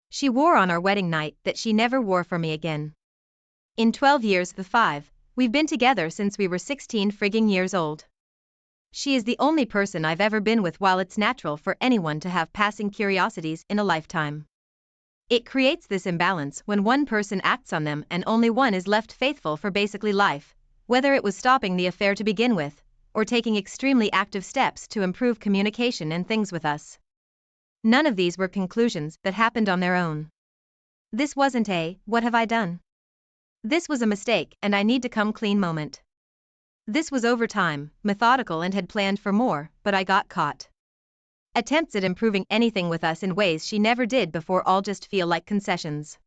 she wore on our wedding night that she never wore for me again. In 12 years, the 5, we've been together since we were 16 frigging years old. She is the only person I've ever been with. While it's natural for anyone to have passing curiosities in a lifetime, it creates this imbalance when one person acts on them and only one is left faithful for basically life, whether it was stopping the affair to begin with, or taking extremely active steps to improve communication and things with us. None of these were conclusions that happened on their own. This wasn't a, what have I done? This was a mistake and I need to come clean moment. This was over time, methodical, and had planned for more, but I got caught. Attempts at improving anything with us in ways she never did before all just feel like concessions.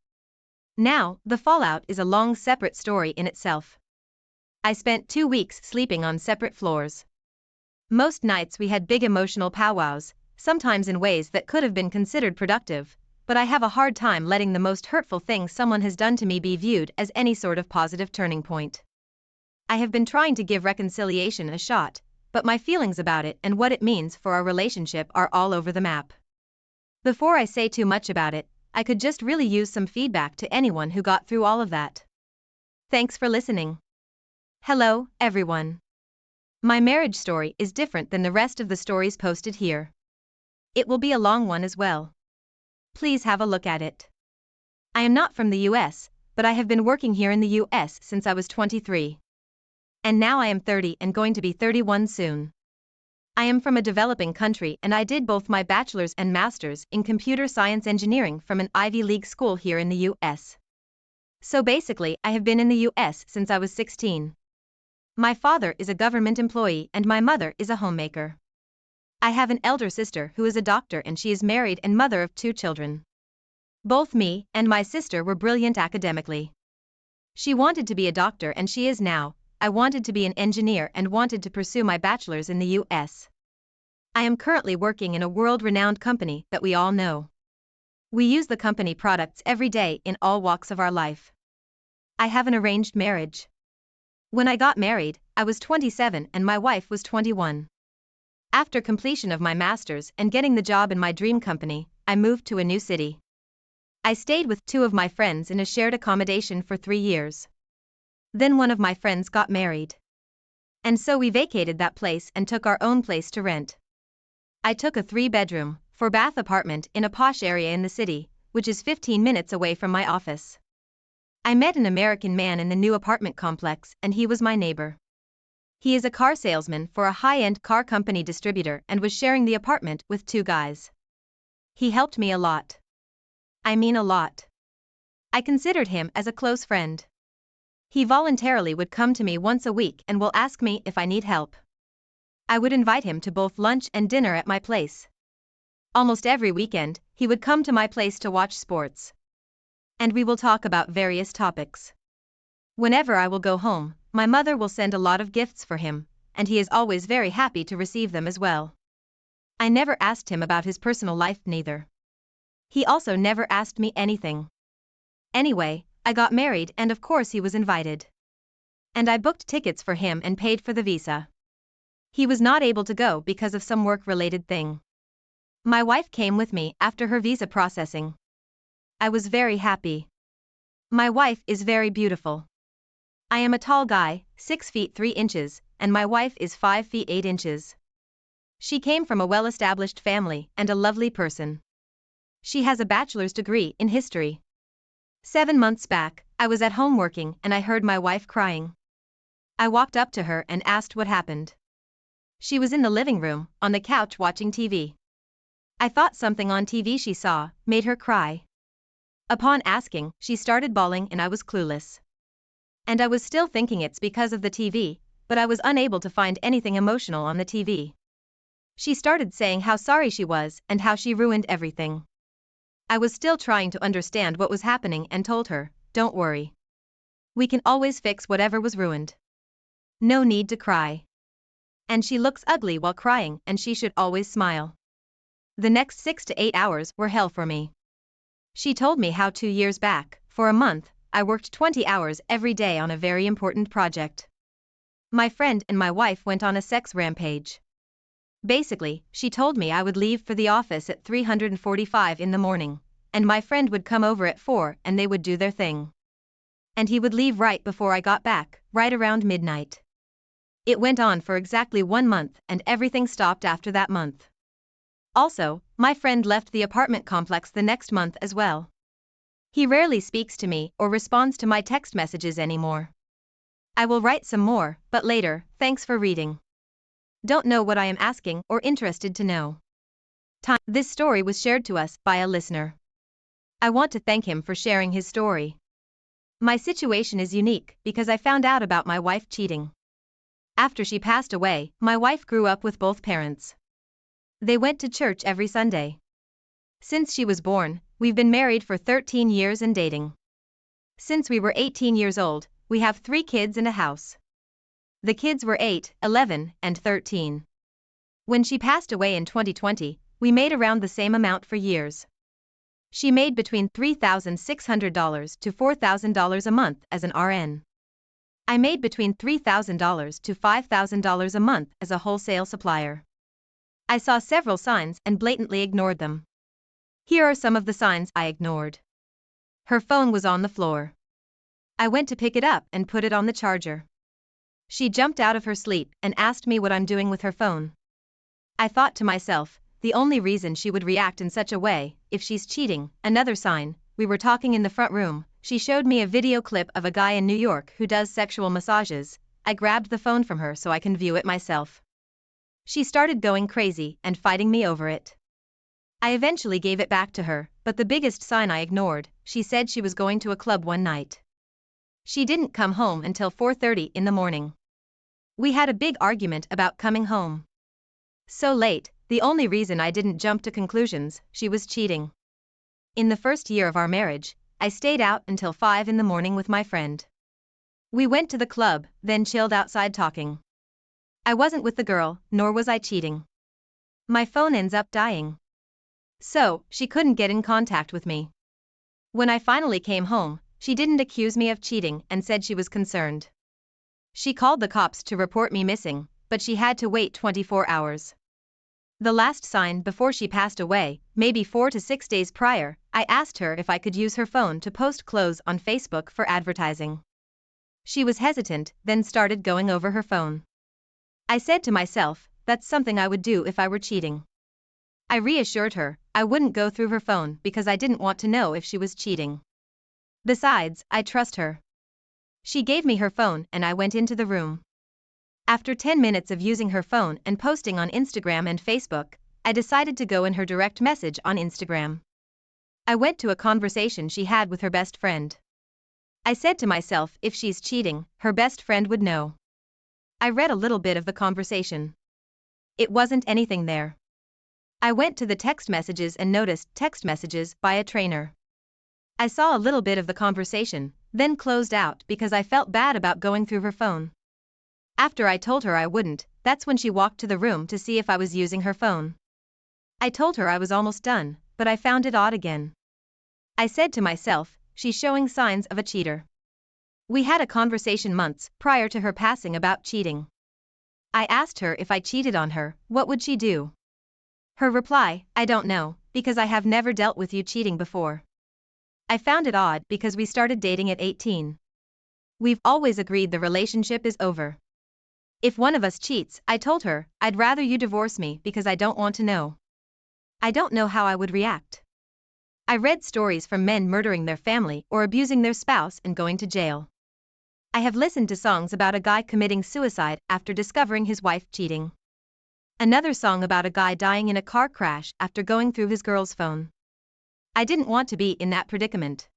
Now, the fallout is a long separate story in itself. I spent 2 weeks sleeping on separate floors. Most nights we had big emotional powwows, sometimes in ways that could have been considered productive, but I have a hard time letting the most hurtful thing someone has done to me be viewed as any sort of positive turning point. I have been trying to give reconciliation a shot, but my feelings about it and what it means for our relationship are all over the map. Before I say too much about it, I could just really use some feedback to anyone who got through all of that. Thanks for listening. Hello, everyone. My marriage story is different than the rest of the stories posted here. It will be a long one as well. Please have a look at it. I am not from the US, but I have been working here in the US since I was 23. And now I am 30 and going to be 31 soon. I am from a developing country and I did both my bachelor's and master's in computer science engineering from an Ivy League school here in the US. So basically, I have been in the US since I was 16. My father is a government employee and my mother is a homemaker. I have an elder sister who is a doctor and she is married and mother of 2 children. Both me and my sister were brilliant academically. She wanted to be a doctor and she is now. I wanted to be an engineer and wanted to pursue my bachelor's in the US. I am currently working in a world-renowned company that we all know. We use the company products every day in all walks of our life. I have an arranged marriage. When I got married, I was 27 and my wife was 21. After completion of my master's and getting the job in my dream company, I moved to a new city. I stayed with two of my friends in a shared accommodation for 3 years. Then one of my friends got married. And so we vacated that place and took our own place to rent. I took a 3-bedroom, 4-bath apartment in a posh area in the city, which is 15 minutes away from my office. I met an American man in the new apartment complex and he was my neighbor. He is a car salesman for a high-end car company distributor and was sharing the apartment with 2 guys. He helped me a lot. I mean a lot. I considered him as a close friend. He voluntarily would come to me once a week and will ask me if I need help. I would invite him to both lunch and dinner at my place. Almost every weekend, he would come to my place to watch sports. And we will talk about various topics. Whenever I will go home, my mother will send a lot of gifts for him, and he is always very happy to receive them as well. I never asked him about his personal life neither. He also never asked me anything. Anyway, I got married and of course he was invited. And I booked tickets for him and paid for the visa. He was not able to go because of some work-related thing. My wife came with me after her visa processing. I was very happy. My wife is very beautiful. I am a tall guy, 6 feet 3 inches, and my wife is 5 feet 8 inches. She came from a well-established family and a lovely person. She has a bachelor's degree in history. 7 months back, I was at home working and I heard my wife crying. I walked up to her and asked what happened. She was in the living room, on the couch watching TV. I thought something on TV she saw made her cry. Upon asking, she started bawling and I was clueless. And I was still thinking it's because of the TV, but I was unable to find anything emotional on the TV. She started saying how sorry she was and how she ruined everything. I was still trying to understand what was happening and told her, "Don't worry. We can always fix whatever was ruined. No need to cry. And she looks ugly while crying and she should always smile." The next 6 to 8 hours were hell for me. She told me how 2 years back, for a month, I worked 20 hours every day on a very important project. My friend and my wife went on a sex rampage. Basically, she told me I would leave for the office at 3:45 in the morning, and my friend would come over at 4 and they would do their thing. And he would leave right before I got back, right around midnight. It went on for exactly 1 month and everything stopped after that month. Also, my friend left the apartment complex the next month as well. He rarely speaks to me or responds to my text messages anymore. I will write some more, but later. Thanks for reading. Don't know what I am asking or interested to know. This story was shared to us by a listener. I want to thank him for sharing his story. My situation is unique because I found out about my wife cheating. After she passed away, my wife grew up with both parents. They went to church every Sunday. Since she was born, we've been married for 13 years and dating. Since we were 18 years old, we have 3 kids and a house. The kids were 8, 11, and 13. When she passed away in 2020, we made around the same amount for years. She made between $3,600 to $4,000 a month as an RN. I made between $3,000 to $5,000 a month as a wholesale supplier. I saw several signs and blatantly ignored them. Here are some of the signs I ignored. Her phone was on the floor. I went to pick it up and put it on the charger. She jumped out of her sleep and asked me what I'm doing with her phone. I thought to myself, the only reason she would react in such a way, if she's cheating. Another sign, we were talking in the front room, she showed me a video clip of a guy in New York who does sexual massages. I grabbed the phone from her so I can view it myself. She started going crazy and fighting me over it. I eventually gave it back to her, but the biggest sign I ignored, she said she was going to a club one night. She didn't come home until 4:30 in the morning. We had a big argument about coming home. So late, the only reason I didn't jump to conclusions, she was cheating. In the first year of our marriage, I stayed out until 5 in the morning with my friend. We went to the club, then chilled outside talking. I wasn't with the girl, nor was I cheating. My phone ends up dying. So, she couldn't get in contact with me. When I finally came home, she didn't accuse me of cheating and said she was concerned. She called the cops to report me missing, but she had to wait 24 hours. The last sign before she passed away, maybe 4 to 6 days prior, I asked her if I could use her phone to post clothes on Facebook for advertising. She was hesitant, then started going over her phone. I said to myself, that's something I would do if I were cheating. I reassured her I wouldn't go through her phone because I didn't want to know if she was cheating. Besides, I trust her. She gave me her phone and I went into the room. After 10 minutes of using her phone and posting on Instagram and Facebook, I decided to go in her direct message on Instagram. I went to a conversation she had with her best friend. I said to myself, if she's cheating, her best friend would know. I read a little bit of the conversation. It wasn't anything there. I went to the text messages and noticed text messages by a trainer. I saw a little bit of the conversation, then closed out because I felt bad about going through her phone. After I told her I wouldn't, that's when she walked to the room to see if I was using her phone. I told her I was almost done, but I found it odd again. I said to myself, she's showing signs of a cheater. We had a conversation months prior to her passing about cheating. I asked her if I cheated on her, what would she do? Her reply, I don't know, because I have never dealt with you cheating before. I found it odd because we started dating at 18. We've always agreed the relationship is over. If one of us cheats, I told her, I'd rather you divorce me because I don't want to know. I don't know how I would react. I read stories from men murdering their family or abusing their spouse and going to jail. I have listened to songs about a guy committing suicide after discovering his wife cheating. Another song about a guy dying in a car crash after going through his girl's phone. I didn't want to be in that predicament.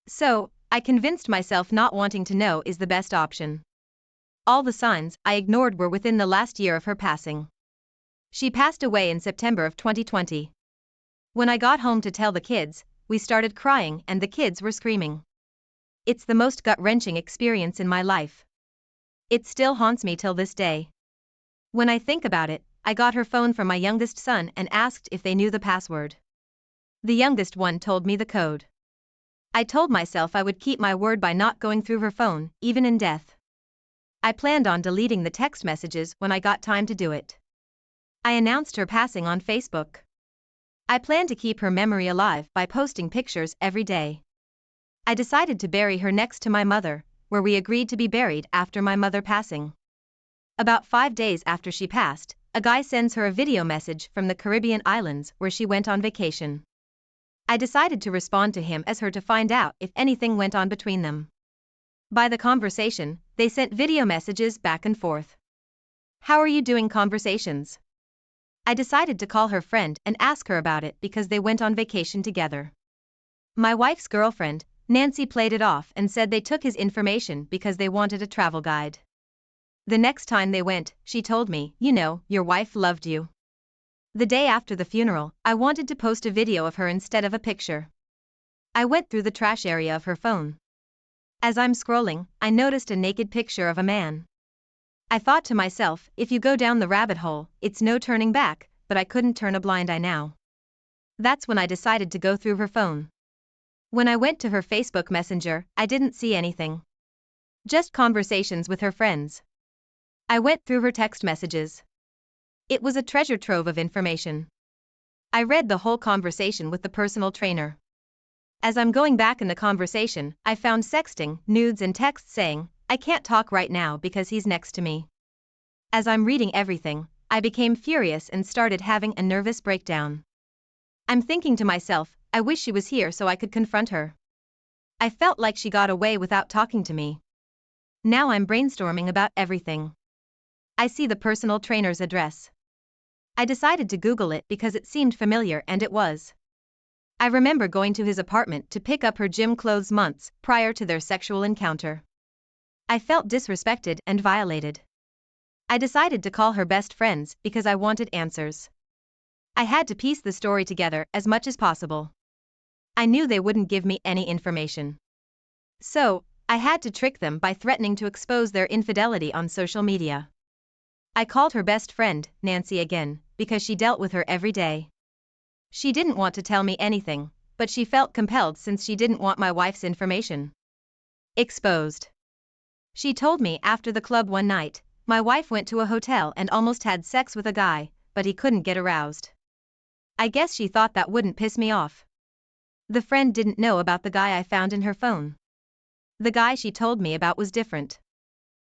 So, I convinced myself not wanting to know is the best option. All the signs I ignored were within the last year of her passing. She passed away in September of 2020. When I got home to tell the kids, we started crying and the kids were screaming. It's the most gut-wrenching experience in my life. It still haunts me till this day. When I think about it, I got her phone from my youngest son and asked if they knew the password. The youngest one told me the code. I told myself I would keep my word by not going through her phone, even in death. I planned on deleting the text messages when I got time to do it. I announced her passing on Facebook. I plan to keep her memory alive by posting pictures every day. I decided to bury her next to my mother, where we agreed to be buried after my mother passing. About 5 days after she passed, a guy sends her a video message from the Caribbean islands where she went on vacation. I decided to respond to him as her to find out if anything went on between them. By the conversation, they sent video messages back and forth. How are you doing conversations? I decided to call her friend and ask her about it because they went on vacation together. My wife's girlfriend, Nancy, played it off and said they took his information because they wanted a travel guide. The next time they went, she told me, you know, your wife loved you. The day after the funeral, I wanted to post a video of her instead of a picture. I went through the trash area of her phone. As I'm scrolling, I noticed a naked picture of a man. I thought to myself, if you go down the rabbit hole, it's no turning back, but I couldn't turn a blind eye now. That's when I decided to go through her phone. When I went to her Facebook Messenger, I didn't see anything. Just conversations with her friends. I went through her text messages. It was a treasure trove of information. I read the whole conversation with the personal trainer. As I'm going back in the conversation, I found sexting, nudes and texts saying, I can't talk right now because he's next to me. As I'm reading everything, I became furious and started having a nervous breakdown. I'm thinking to myself, I wish she was here so I could confront her. I felt like she got away without talking to me. Now I'm brainstorming about everything. I see the personal trainer's address. I decided to Google it because it seemed familiar and it was. I remember going to his apartment to pick up her gym clothes months prior to their sexual encounter. I felt disrespected and violated. I decided to call her best friends because I wanted answers. I had to piece the story together as much as possible. I knew they wouldn't give me any information. So, I had to trick them by threatening to expose their infidelity on social media. I called her best friend, Nancy, again, because she dealt with her every day. She didn't want to tell me anything, but she felt compelled since she didn't want my wife's information exposed. She told me after the club one night, my wife went to a hotel and almost had sex with a guy, but he couldn't get aroused. I guess she thought that wouldn't piss me off. The friend didn't know about the guy I found in her phone. The guy she told me about was different.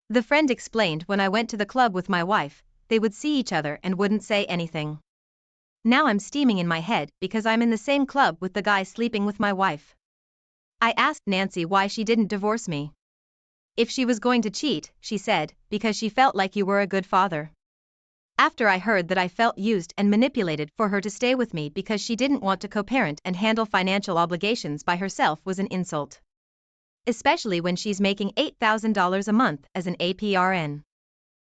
The friend explained when I went to the club with my wife, they would see each other and wouldn't say anything. Now I'm steaming in my head because I'm in the same club with the guy sleeping with my wife. I asked Nancy why she didn't divorce me. If she was going to cheat, she said, because she felt like you were a good father. After I heard that I felt used and manipulated for her to stay with me because she didn't want to co-parent and handle financial obligations by herself was an insult. Especially when she's making $8,000 a month as an APRN.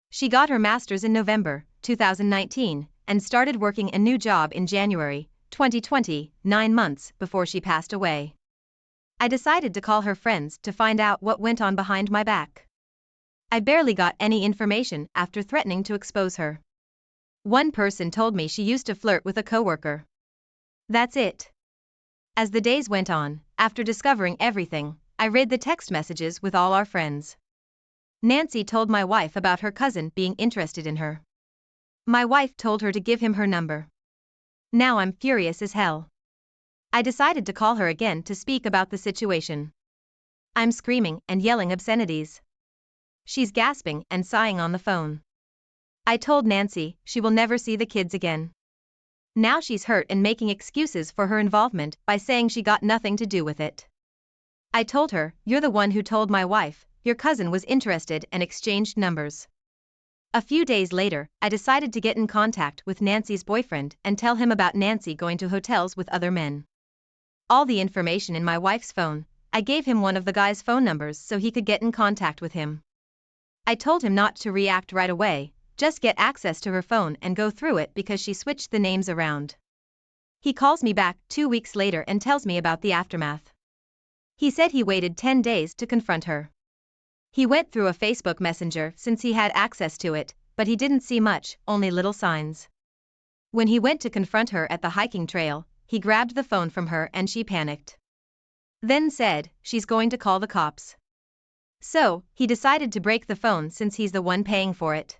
She got her master's in November 2019 and started working a new job in January 2020, 9 months before she passed away. I decided to call her friends to find out what went on behind my back. I barely got any information after threatening to expose her. One person told me she used to flirt with a coworker. That's it. As the days went on, after discovering everything, I read the text messages with all our friends. Nancy told my wife about her cousin being interested in her. My wife told her to give him her number. Now I'm furious as hell. I decided to call her again to speak about the situation. I'm screaming and yelling obscenities. She's gasping and sighing on the phone. I told Nancy she will never see the kids again. Now she's hurt and making excuses for her involvement by saying she got nothing to do with it. I told her, you're the one who told my wife your cousin was interested and exchanged numbers. A few days later, I decided to get in contact with Nancy's boyfriend and tell him about Nancy going to hotels with other men. All the information in my wife's phone, I gave him one of the guy's phone numbers so he could get in contact with him. I told him not to react right away, just get access to her phone and go through it because she switched the names around. He calls me back 2 weeks later and tells me about the aftermath. He said he waited 10 days to confront her. He went through a Facebook Messenger since he had access to it, but he didn't see much, only little signs. When he went to confront her at the hiking trail, he grabbed the phone from her and she panicked. Then said, she's going to call the cops. So, he decided to break the phone since he's the one paying for it.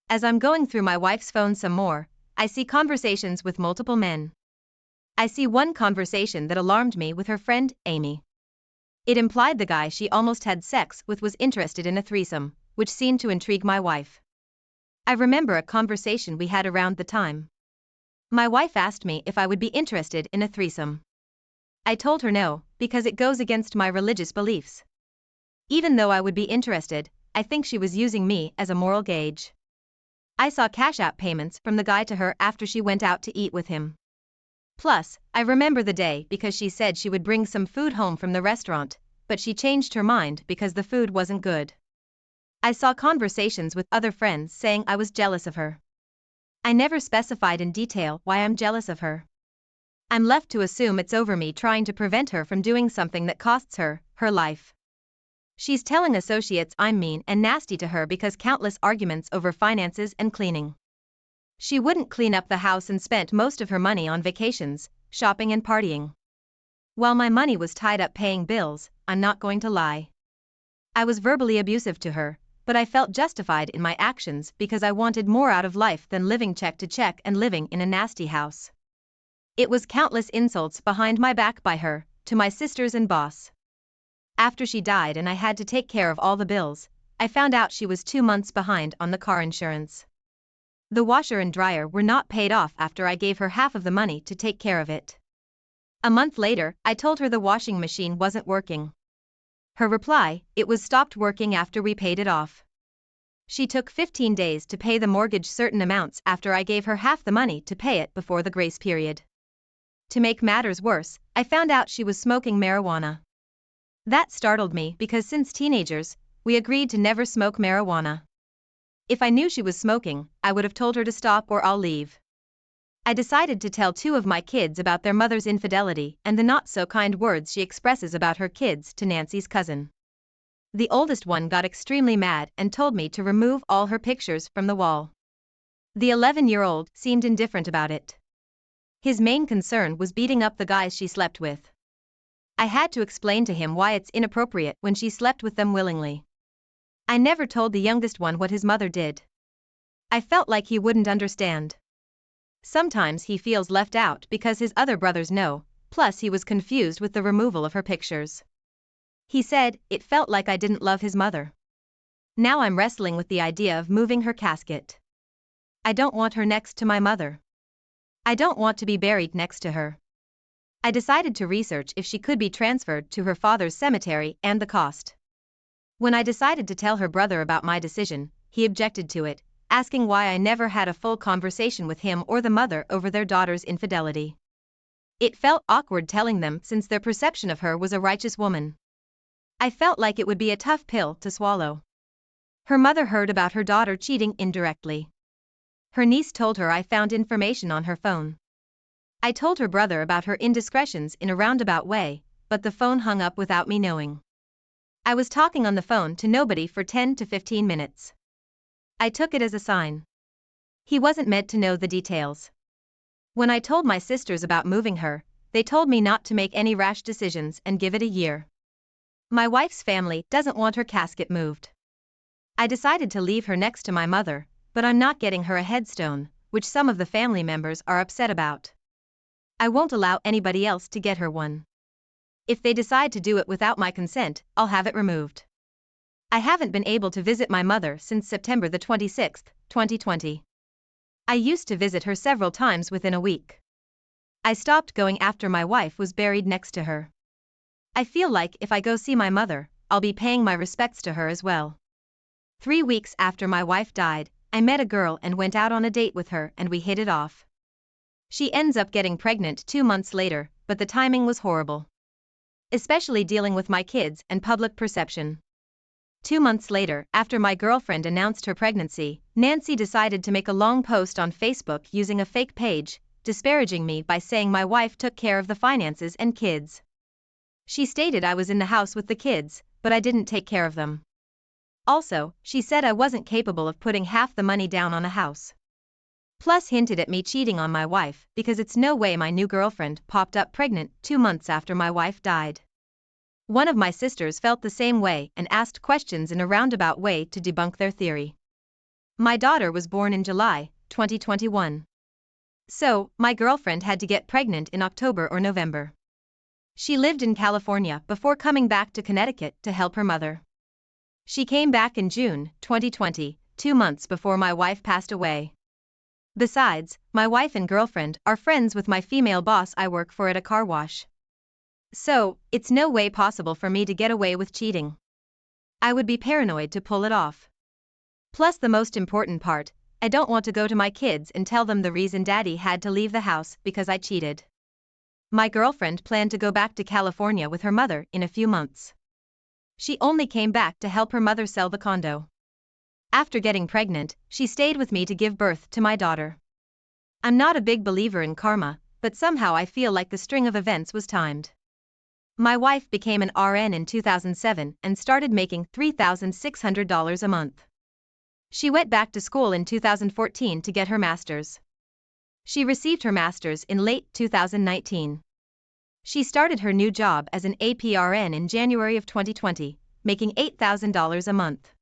As I'm going through my wife's phone some more, I see conversations with multiple men. I see one conversation that alarmed me with her friend, Amy. It implied the guy she almost had sex with was interested in a threesome, which seemed to intrigue my wife. I remember a conversation we had around the time. My wife asked me if I would be interested in a threesome. I told her no, because it goes against my religious beliefs. Even though I would be interested, I think she was using me as a moral gauge. I saw Cash App payments from the guy to her after she went out to eat with him. Plus, I remember the day because she said she would bring some food home from the restaurant, but she changed her mind because the food wasn't good. I saw conversations with other friends saying I was jealous of her. I never specified in detail why I'm jealous of her. I'm left to assume it's over me trying to prevent her from doing something that costs her her life. She's telling associates I'm mean and nasty to her because countless arguments over finances and cleaning. She wouldn't clean up the house and spent most of her money on vacations, shopping and partying. While my money was tied up paying bills, I'm not going to lie. I was verbally abusive to her, but I felt justified in my actions because I wanted more out of life than living check to check and living in a nasty house. It was countless insults behind my back by her, to my sisters and boss. After she died and I had to take care of all the bills, I found out she was 2 months behind on the car insurance. The washer and dryer were not paid off after I gave her half of the money to take care of it. A month later, I told her the washing machine wasn't working. Her reply, it was stopped working after we paid it off. She took 15 days to pay the mortgage certain amounts after I gave her half the money to pay it before the grace period. To make matters worse, I found out she was smoking marijuana. That startled me because since teenagers, we agreed to never smoke marijuana. If I knew she was smoking, I would have told her to stop or I'll leave. I decided to tell 2 of my kids about their mother's infidelity and the not-so-kind words she expresses about her kids to Nancy's cousin. The oldest one got extremely mad and told me to remove all her pictures from the wall. The 11-year-old seemed indifferent about it. His main concern was beating up the guys she slept with. I had to explain to him why it's inappropriate when she slept with them willingly. I never told the youngest one what his mother did. I felt like he wouldn't understand. Sometimes he feels left out because his other brothers know, plus he was confused with the removal of her pictures. He said, it felt like I didn't love his mother. Now I'm wrestling with the idea of moving her casket. I don't want her next to my mother. I don't want to be buried next to her. I decided to research if she could be transferred to her father's cemetery and the cost. When I decided to tell her brother about my decision, he objected to it, asking why I never had a full conversation with him or the mother over their daughter's infidelity. It felt awkward telling them since their perception of her was a righteous woman. I felt like it would be a tough pill to swallow. Her mother heard about her daughter cheating indirectly. Her niece told her I found information on her phone. I told her brother about her indiscretions in a roundabout way, but the phone hung up without me knowing. I was talking on the phone to nobody for 10 to 15 minutes. I took it as a sign. He wasn't meant to know the details. When I told my sisters about moving her, they told me not to make any rash decisions and give it a year. My wife's family doesn't want her casket moved. I decided to leave her next to my mother, but I'm not getting her a headstone, which some of the family members are upset about. I won't allow anybody else to get her one. If they decide to do it without my consent, I'll have it removed. I haven't been able to visit my mother since September the 26th, 2020. I used to visit her several times within a week. I stopped going after my wife was buried next to her. I feel like if I go see my mother, I'll be paying my respects to her as well. 3 weeks after my wife died, I met a girl and went out on a date with her and we hit it off. She ends up getting pregnant 2 months later, but the timing was horrible. Especially dealing with my kids and public perception. 2 months later, after my girlfriend announced her pregnancy, Nancy decided to make a long post on Facebook using a fake page, disparaging me by saying my wife took care of the finances and kids. She stated I was in the house with the kids, but I didn't take care of them. Also, she said I wasn't capable of putting half the money down on a house. Plus hinted at me cheating on my wife because it's no way my new girlfriend popped up pregnant 2 months after my wife died. One of my sisters felt the same way and asked questions in a roundabout way to debunk their theory. My daughter was born in July 2021. So, my girlfriend had to get pregnant in October or November. She lived in California before coming back to Connecticut to help her mother. She came back in June 2020, 2 months before my wife passed away. Besides, my wife and girlfriend are friends with my female boss I work for at a car wash. So, it's no way possible for me to get away with cheating. I would be paranoid to pull it off. Plus the most important part, I don't want to go to my kids and tell them the reason daddy had to leave the house because I cheated. My girlfriend planned to go back to California with her mother in a few months. She only came back to help her mother sell the condo. After getting pregnant, she stayed with me to give birth to my daughter. I'm not a big believer in karma, but somehow I feel like the string of events was timed. My wife became an RN in 2007 and started making $3,600 a month. She went back to school in 2014 to get her master's. She received her master's in late 2019. She started her new job as an APRN in January of 2020, making $8,000 a month.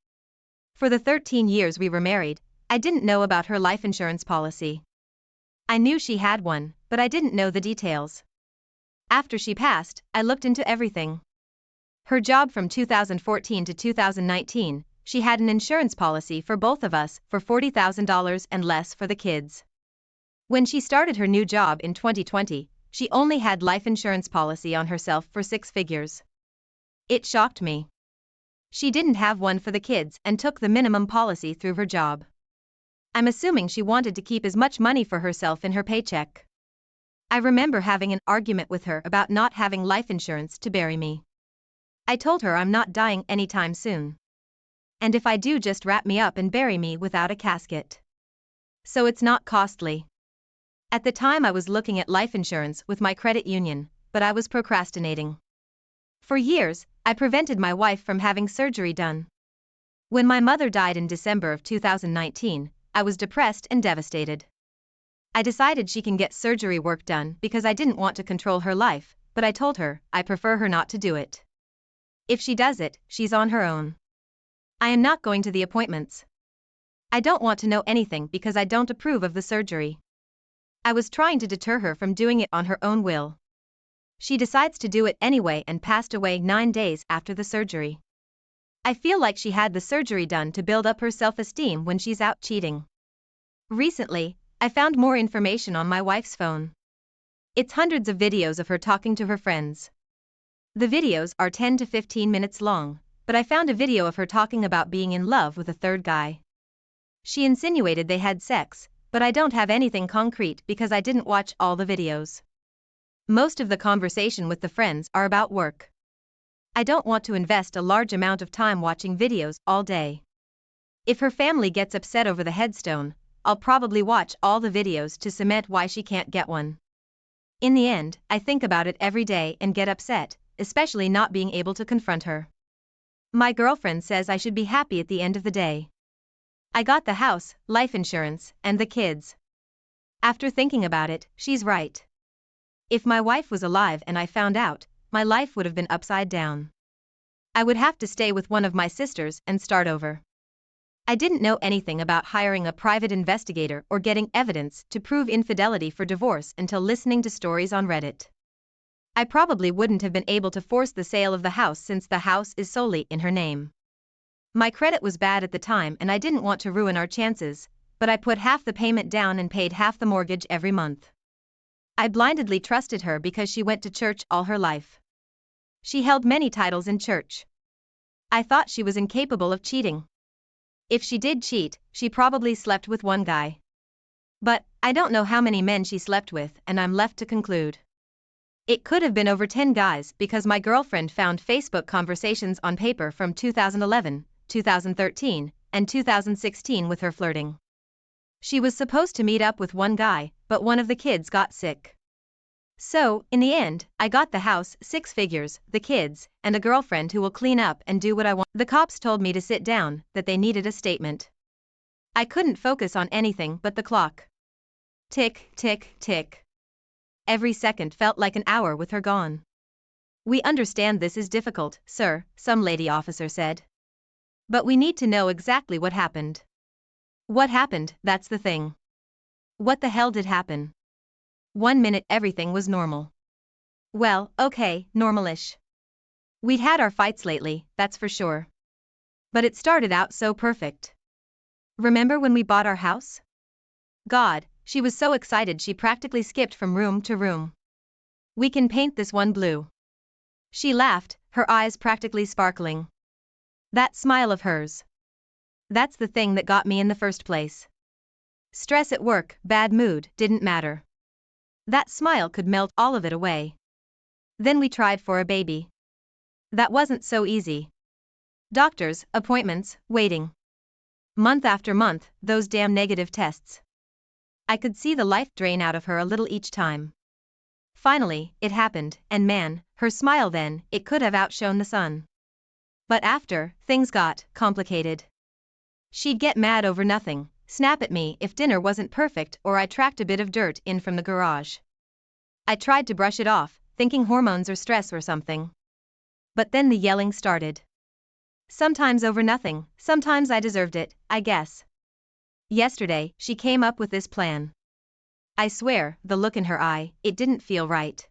For the 13 years we were married, I didn't know about her life insurance policy. I knew she had one, but I didn't know the details. After she passed, I looked into everything. Her job from 2014 to 2019, she had an insurance policy for both of us for $40,000 and less for the kids. When she started her new job in 2020, she only had life insurance policy on herself for 6 figures. It shocked me. She didn't have one for the kids and took the minimum policy through her job. I'm assuming she wanted to keep as much money for herself in her paycheck. I remember having an argument with her about not having life insurance to bury me. I told her I'm not dying anytime soon. And if I do, just wrap me up and bury me without a casket. So it's not costly. At the time I was looking at life insurance with my credit union, but I was procrastinating. For years, I prevented my wife from having surgery done. When my mother died in December of 2019, I was depressed and devastated. I decided she can get surgery work done because I didn't want to control her life, but I told her I prefer her not to do it. If she does it, she's on her own. I am not going to the appointments. I don't want to know anything because I don't approve of the surgery. I was trying to deter her from doing it on her own will. She decides to do it anyway and passed away 9 days after the surgery. I feel like she had the surgery done to build up her self-esteem when she's out cheating. Recently, I found more information on my wife's phone. It's hundreds of videos of her talking to her friends. The videos are 10 to 15 minutes long, but I found a video of her talking about being in love with a third guy. She insinuated they had sex, but I don't have anything concrete because I didn't watch all the videos. Most of the conversation with the friends are about work. I don't want to invest a large amount of time watching videos all day. If her family gets upset over the headstone, I'll probably watch all the videos to cement why she can't get one. In the end, I think about it every day and get upset, especially not being able to confront her. My girlfriend says I should be happy at the end of the day. I got the house, life insurance, and the kids. After thinking about it, she's right. If my wife was alive and I found out, my life would have been upside down. I would have to stay with one of my sisters and start over. I didn't know anything about hiring a private investigator or getting evidence to prove infidelity for divorce until listening to stories on Reddit. I probably wouldn't have been able to force the sale of the house since the house is solely in her name. My credit was bad at the time and I didn't want to ruin our chances, but I put half the payment down and paid half the mortgage every month. I blindly trusted her because she went to church all her life. She held many titles in church. I thought she was incapable of cheating. If she did cheat, she probably slept with one guy. But I don't know how many men she slept with, and I'm left to conclude. It could have been over 10 guys because my girlfriend found Facebook conversations on paper from 2011, 2013, and 2016 with her flirting. She was supposed to meet up with one guy, but one of the kids got sick. So, in the end, I got the house, 6 figures, the kids, and a girlfriend who will clean up and do what I want. The cops told me to sit down, that they needed a statement. I couldn't focus on anything but the clock. Tick, tick, tick. Every second felt like an hour with her gone. We understand this is difficult, sir, some lady officer said. But we need to know exactly what happened. What happened, that's the thing. What the hell did happen? 1 minute everything was normal. Well, okay, normalish. We'd had our fights lately, that's for sure. But it started out so perfect. Remember when we bought our house? God, she was so excited she practically skipped from room to room. We can paint this one blue. She laughed, her eyes practically sparkling. That smile of hers. That's the thing that got me in the first place. Stress at work, bad mood, didn't matter. That smile could melt all of it away. Then we tried for a baby. That wasn't so easy. Doctors, appointments, waiting. Month after month, those damn negative tests. I could see the life drain out of her a little each time. Finally, it happened, and man, her smile then, it could have outshone the sun. But after, things got complicated. She'd get mad over nothing, snap at me if dinner wasn't perfect or I tracked a bit of dirt in from the garage. I tried to brush it off, thinking hormones or stress or something. But then the yelling started. Sometimes over nothing, sometimes I deserved it, I guess. Yesterday, she came up with this plan. I swear, the look in her eye, it didn't feel right.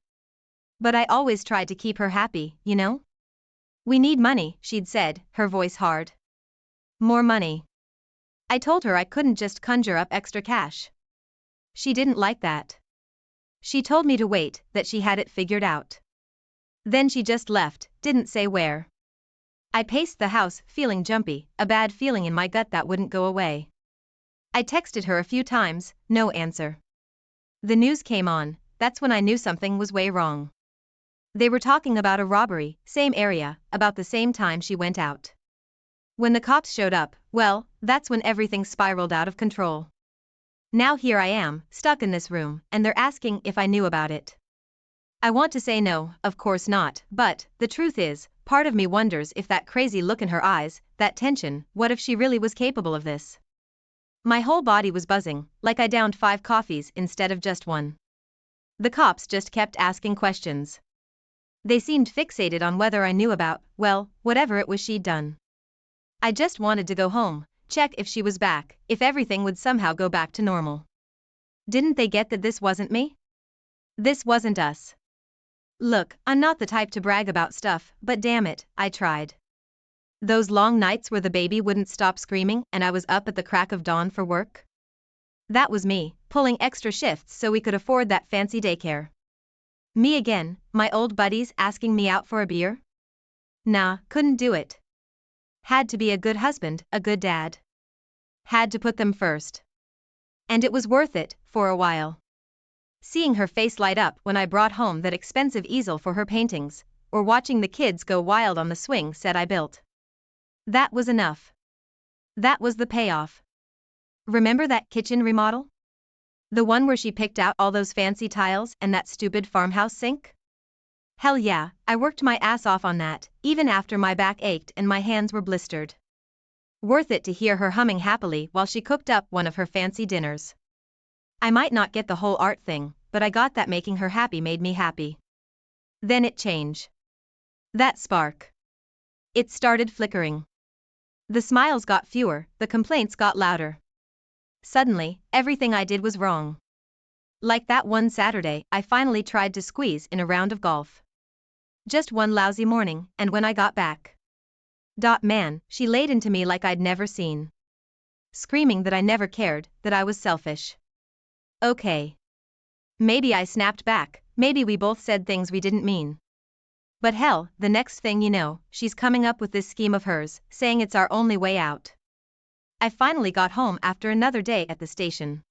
But I always tried to keep her happy, you know? We need money, she'd said, her voice hard. More money. I told her I couldn't just conjure up extra cash. She didn't like that. She told me to wait, that she had it figured out. Then she just left, didn't say where. I paced the house, feeling jumpy, a bad feeling in my gut that wouldn't go away. I texted her a few times, no answer. The news came on, that's when I knew something was way wrong. They were talking about a robbery, same area, about the same time she went out. When the cops showed up, well, that's when everything spiraled out of control. Now here I am, stuck in this room, and they're asking if I knew about it. I want to say no, of course not, but, the truth is, part of me wonders if that crazy look in her eyes, that tension, what if she really was capable of this? My whole body was buzzing, like I downed 5 coffees instead of just one. The cops just kept asking questions. They seemed fixated on whether I knew about, well, whatever it was she'd done. I just wanted to go home, check if she was back, if everything would somehow go back to normal. Didn't they get that this wasn't me? This wasn't us. Look, I'm not the type to brag about stuff, but damn it, I tried. Those long nights where the baby wouldn't stop screaming and I was up at the crack of dawn for work? That was me, pulling extra shifts so we could afford that fancy daycare. Me again, my old buddies asking me out for a beer? Nah, couldn't do it. Had to be a good husband, a good dad. Had to put them first. And it was worth it, for a while. Seeing her face light up when I brought home that expensive easel for her paintings, or watching the kids go wild on the swing set I built. That was enough. That was the payoff. Remember that kitchen remodel? The one where she picked out all those fancy tiles and that stupid farmhouse sink? Hell yeah, I worked my ass off on that, even after my back ached and my hands were blistered. Worth it to hear her humming happily while she cooked up one of her fancy dinners. I might not get the whole art thing, but I got that making her happy made me happy. Then it changed. That spark. It started flickering. The smiles got fewer, the complaints got louder. Suddenly, everything I did was wrong. Like that one Saturday, I finally tried to squeeze in a round of golf. Just one lousy morning, and when I got back. Man, she laid into me like I'd never seen. Screaming that I never cared, that I was selfish. Okay. Maybe I snapped back, maybe we both said things we didn't mean. But hell, the next thing you know, she's coming up with this scheme of hers, saying it's our only way out. I finally got home after another day at the station.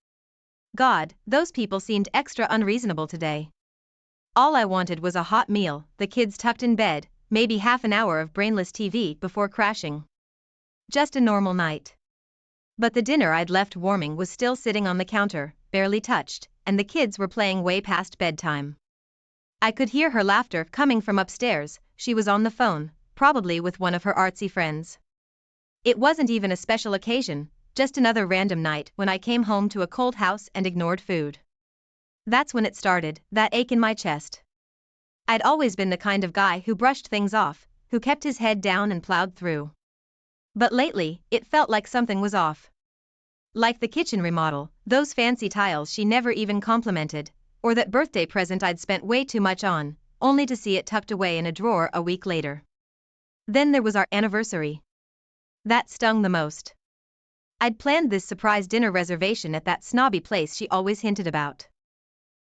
God, those people seemed extra unreasonable today. All I wanted was a hot meal, the kids tucked in bed, maybe half an hour of brainless TV before crashing. Just a normal night. But the dinner I'd left warming was still sitting on the counter, barely touched, and the kids were playing way past bedtime. I could hear her laughter coming from upstairs. She was on the phone, probably with one of her artsy friends. It wasn't even a special occasion, just another random night when I came home to a cold house and ignored food. That's when it started, that ache in my chest. I'd always been the kind of guy who brushed things off, who kept his head down and plowed through. But lately, it felt like something was off. Like the kitchen remodel, those fancy tiles she never even complimented, or that birthday present I'd spent way too much on, only to see it tucked away in a drawer a week later. Then there was our anniversary. That stung the most. I'd planned this surprise dinner reservation at that snobby place she always hinted about.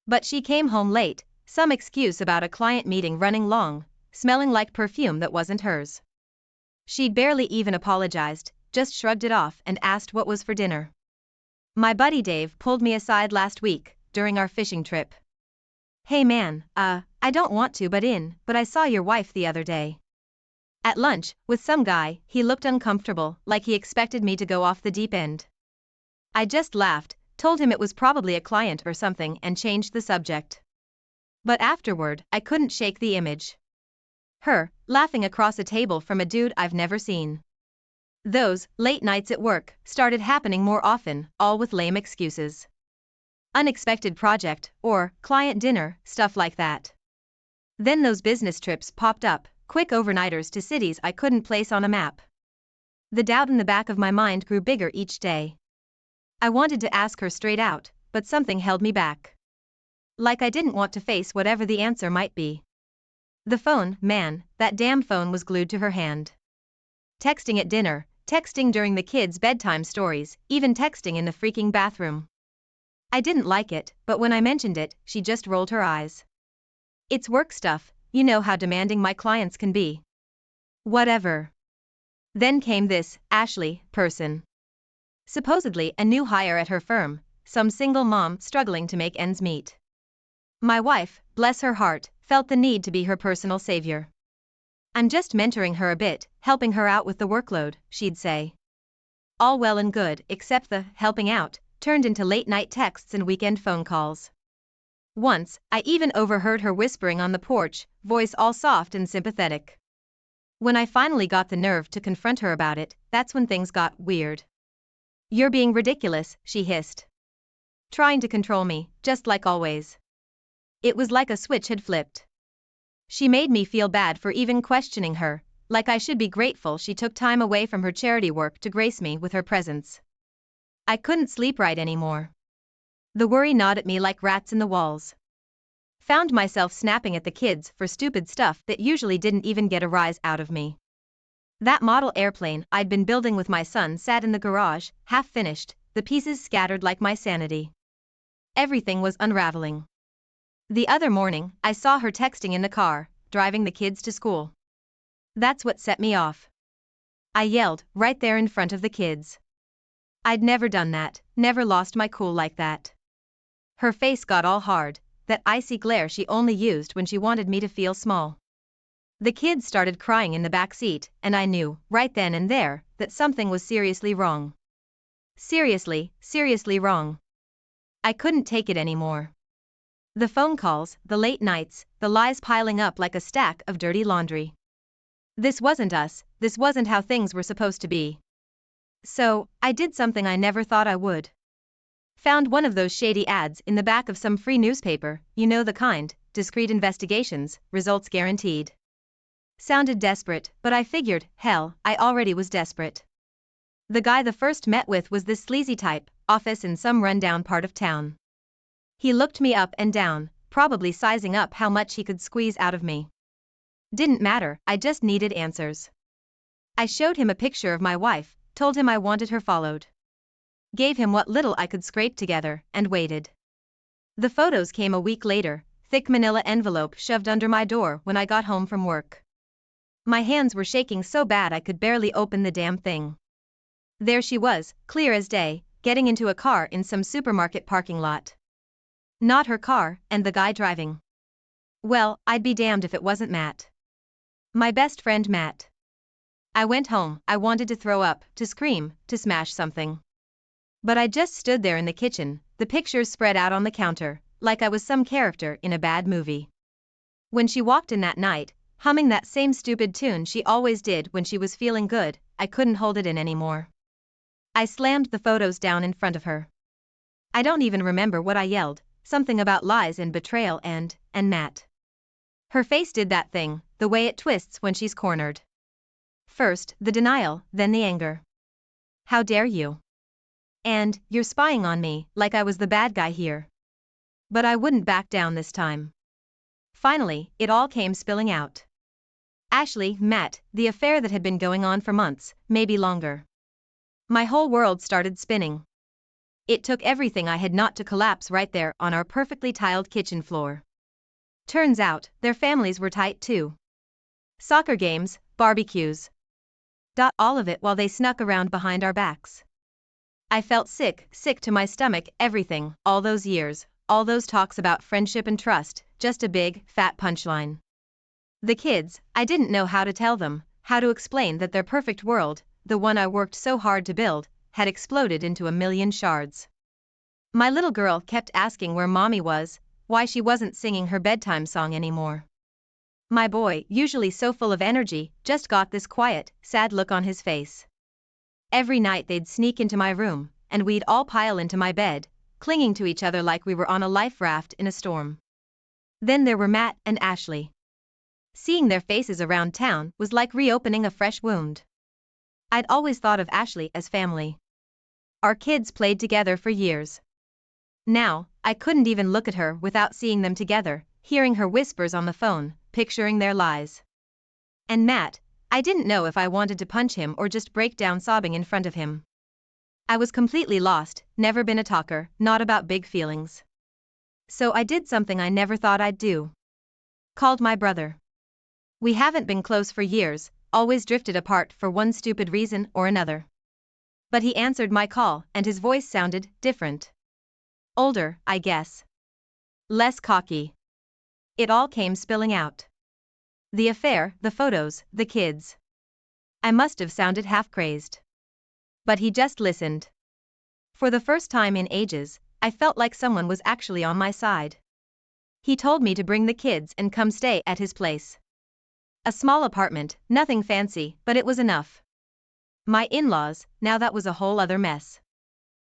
But she came home late, some excuse about a client meeting running long, smelling like perfume that wasn't hers. She'd barely even apologized, just shrugged it off and asked what was for dinner. My buddy Dave pulled me aside last week, during our fishing trip. Hey man, I don't want to but I saw your wife the other day. At lunch, with some guy, he looked uncomfortable, like he expected me to go off the deep end. I just laughed, told him it was probably a client or something and changed the subject. But afterward, I couldn't shake the image. Her, laughing across a table from a dude I've never seen. Those late nights at work started happening more often, all with lame excuses. Unexpected project, or client dinner, stuff like that. Then those business trips popped up, quick overnighters to cities I couldn't place on a map. The doubt in the back of my mind grew bigger each day. I wanted to ask her straight out, but something held me back. Like I didn't want to face whatever the answer might be. The phone, man, that damn phone was glued to her hand. Texting at dinner, texting during the kids' bedtime stories, even texting in the freaking bathroom. I didn't like it, but when I mentioned it, she just rolled her eyes. It's work stuff, you know how demanding my clients can be. Whatever. Then came this Ashley person. Supposedly a new hire at her firm, some single mom struggling to make ends meet. My wife, bless her heart, felt the need to be her personal savior. I'm just mentoring her a bit, helping her out with the workload, she'd say. All well and good, except the helping out turned into late-night texts and weekend phone calls. Once, I even overheard her whispering on the porch, voice all soft and sympathetic. When I finally got the nerve to confront her about it, that's when things got weird. You're being ridiculous, she hissed. Trying to control me, just like always. It was like a switch had flipped. She made me feel bad for even questioning her, like I should be grateful she took time away from her charity work to grace me with her presence. I couldn't sleep right anymore. The worry gnawed at me like rats in the walls. Found myself snapping at the kids for stupid stuff that usually didn't even get a rise out of me. That model airplane I'd been building with my son sat in the garage, half finished, the pieces scattered like my sanity. Everything was unraveling. The other morning, I saw her texting in the car, driving the kids to school. That's what set me off. I yelled, right there in front of the kids. I'd never done that, never lost my cool like that. Her face got all hard, that icy glare she only used when she wanted me to feel small. The kids started crying in the back seat, and I knew, right then and there, that something was seriously wrong. Seriously wrong. I couldn't take it anymore. The phone calls, the late nights, the lies piling up like a stack of dirty laundry. This wasn't us, this wasn't how things were supposed to be. So, I did something I never thought I would. Found one of those shady ads in the back of some free newspaper, you know the kind, discreet investigations, results guaranteed. Sounded desperate, but I figured, hell, I already was desperate. The guy the first met with was this sleazy type, office in some rundown part of town. He looked me up and down, probably sizing up how much he could squeeze out of me. Didn't matter, I just needed answers. I showed him a picture of my wife, told him I wanted her followed. Gave him what little I could scrape together, and waited. The photos came a week later, thick manila envelope shoved under my door when I got home from work. My hands were shaking so bad I could barely open the damn thing. There she was, clear as day, getting into a car in some supermarket parking lot. Not her car, and the guy driving. Well, I'd be damned if it wasn't Matt. My best friend Matt. I went home, I wanted to throw up, to scream, to smash something. But I just stood there in the kitchen, the pictures spread out on the counter, like I was some character in a bad movie. When she walked in that night, humming that same stupid tune she always did when she was feeling good, I couldn't hold it in anymore. I slammed the photos down in front of her. I don't even remember what I yelled, something about lies and betrayal and Matt. Her face did that thing, the way it twists when she's cornered. First, the denial, then the anger. How dare you? And, you're spying on me, like I was the bad guy here. But I wouldn't back down this time. Finally, it all came spilling out. Ashley, Matt, the affair that had been going on for months, maybe longer. My whole world started spinning. It took everything I had not to collapse right there on our perfectly tiled kitchen floor. Turns out, their families were tight too. Soccer games, barbecues. All of it while they snuck around behind our backs. I felt sick to my stomach, everything, all those years, all those talks about friendship and trust, just a big, fat punchline. The kids, I didn't know how to tell them, how to explain that their perfect world, the one I worked so hard to build, had exploded into a million shards. My little girl kept asking where mommy was, why she wasn't singing her bedtime song anymore. My boy, usually so full of energy, just got this quiet, sad look on his face. Every night they'd sneak into my room, and we'd all pile into my bed, clinging to each other like we were on a life raft in a storm. Then there were Matt and Ashley. Seeing their faces around town was like reopening a fresh wound. I'd always thought of Ashley as family. Our kids played together for years. Now, I couldn't even look at her without seeing them together, hearing her whispers on the phone, picturing their lies. And Matt, I didn't know if I wanted to punch him or just break down sobbing in front of him. I was completely lost, never been a talker, not about big feelings. So I did something I never thought I'd do. Called my brother. We haven't been close for years, always drifted apart for one stupid reason or another. But he answered my call, and his voice sounded different. Older, I guess. Less cocky. It all came spilling out. The affair, the photos, the kids. I must have sounded half crazed. But he just listened. For the first time in ages, I felt like someone was actually on my side. He told me to bring the kids and come stay at his place. A small apartment, nothing fancy, but it was enough. My in-laws, now that was a whole other mess.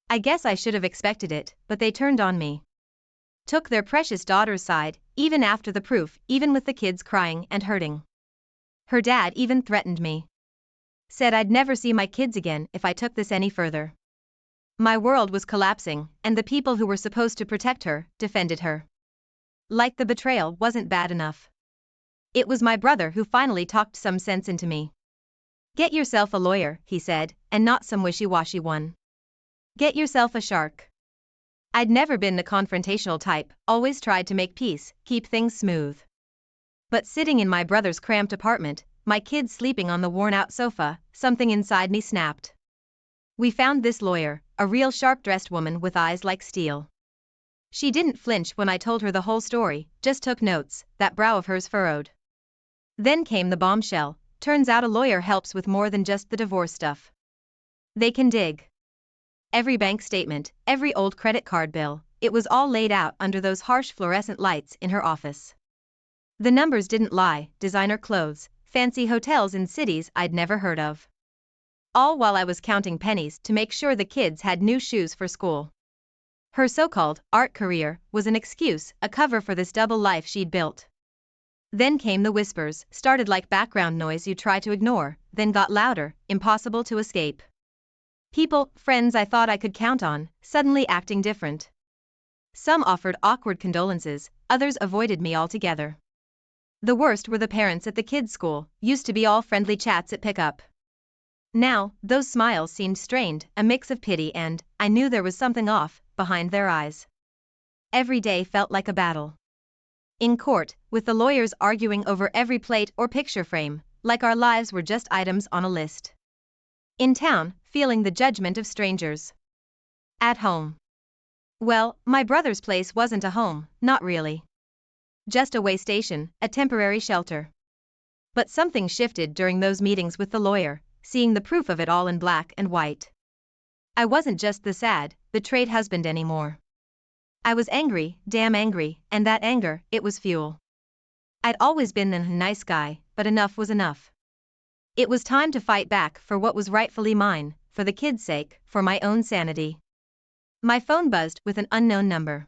I guess I should have expected it, but they turned on me. Took their precious daughter's side, even after the proof, even with the kids crying and hurting. Her dad even threatened me. Said I'd never see my kids again if I took this any further. My world was collapsing, and the people who were supposed to protect her defended her. Like the betrayal wasn't bad enough. It was my brother who finally talked some sense into me. Get yourself a lawyer, he said, and not some wishy-washy one. Get yourself a shark. I'd never been the confrontational type, always tried to make peace, keep things smooth. But sitting in my brother's cramped apartment, my kids sleeping on the worn-out sofa, something inside me snapped. We found this lawyer, a real sharp-dressed woman with eyes like steel. She didn't flinch when I told her the whole story, just took notes, that brow of hers furrowed. Then came the bombshell. Turns out a lawyer helps with more than just the divorce stuff. They can dig every bank statement, every old credit card bill, it was all laid out under those harsh fluorescent lights in her office. The numbers didn't lie, designer clothes, fancy hotels in cities I'd never heard of. All while I was counting pennies to make sure the kids had new shoes for school. Her so-called art career was an excuse, a cover for this double life she'd built. Then came the whispers, started like background noise you try to ignore, then got louder, impossible to escape. People, friends I thought I could count on, suddenly acting different. Some offered awkward condolences, others avoided me altogether. The worst were the parents at the kids' school, used to be all friendly chats at pickup. Now, those smiles seemed strained, a mix of pity and, I knew there was something off, behind their eyes. Every day felt like a battle. In court, with the lawyers arguing over every plate or picture frame, like our lives were just items on a list. In town, feeling the judgment of strangers. At home. Well, my brother's place wasn't a home, not really. Just a way station, a temporary shelter. But something shifted during those meetings with the lawyer, seeing the proof of it all in black and white. I wasn't just the sad, betrayed husband anymore. I was angry, damn angry, and that anger, it was fuel. I'd always been the nice guy, but enough was enough. It was time to fight back for what was rightfully mine, for the kids' sake, for my own sanity. My phone buzzed with an unknown number.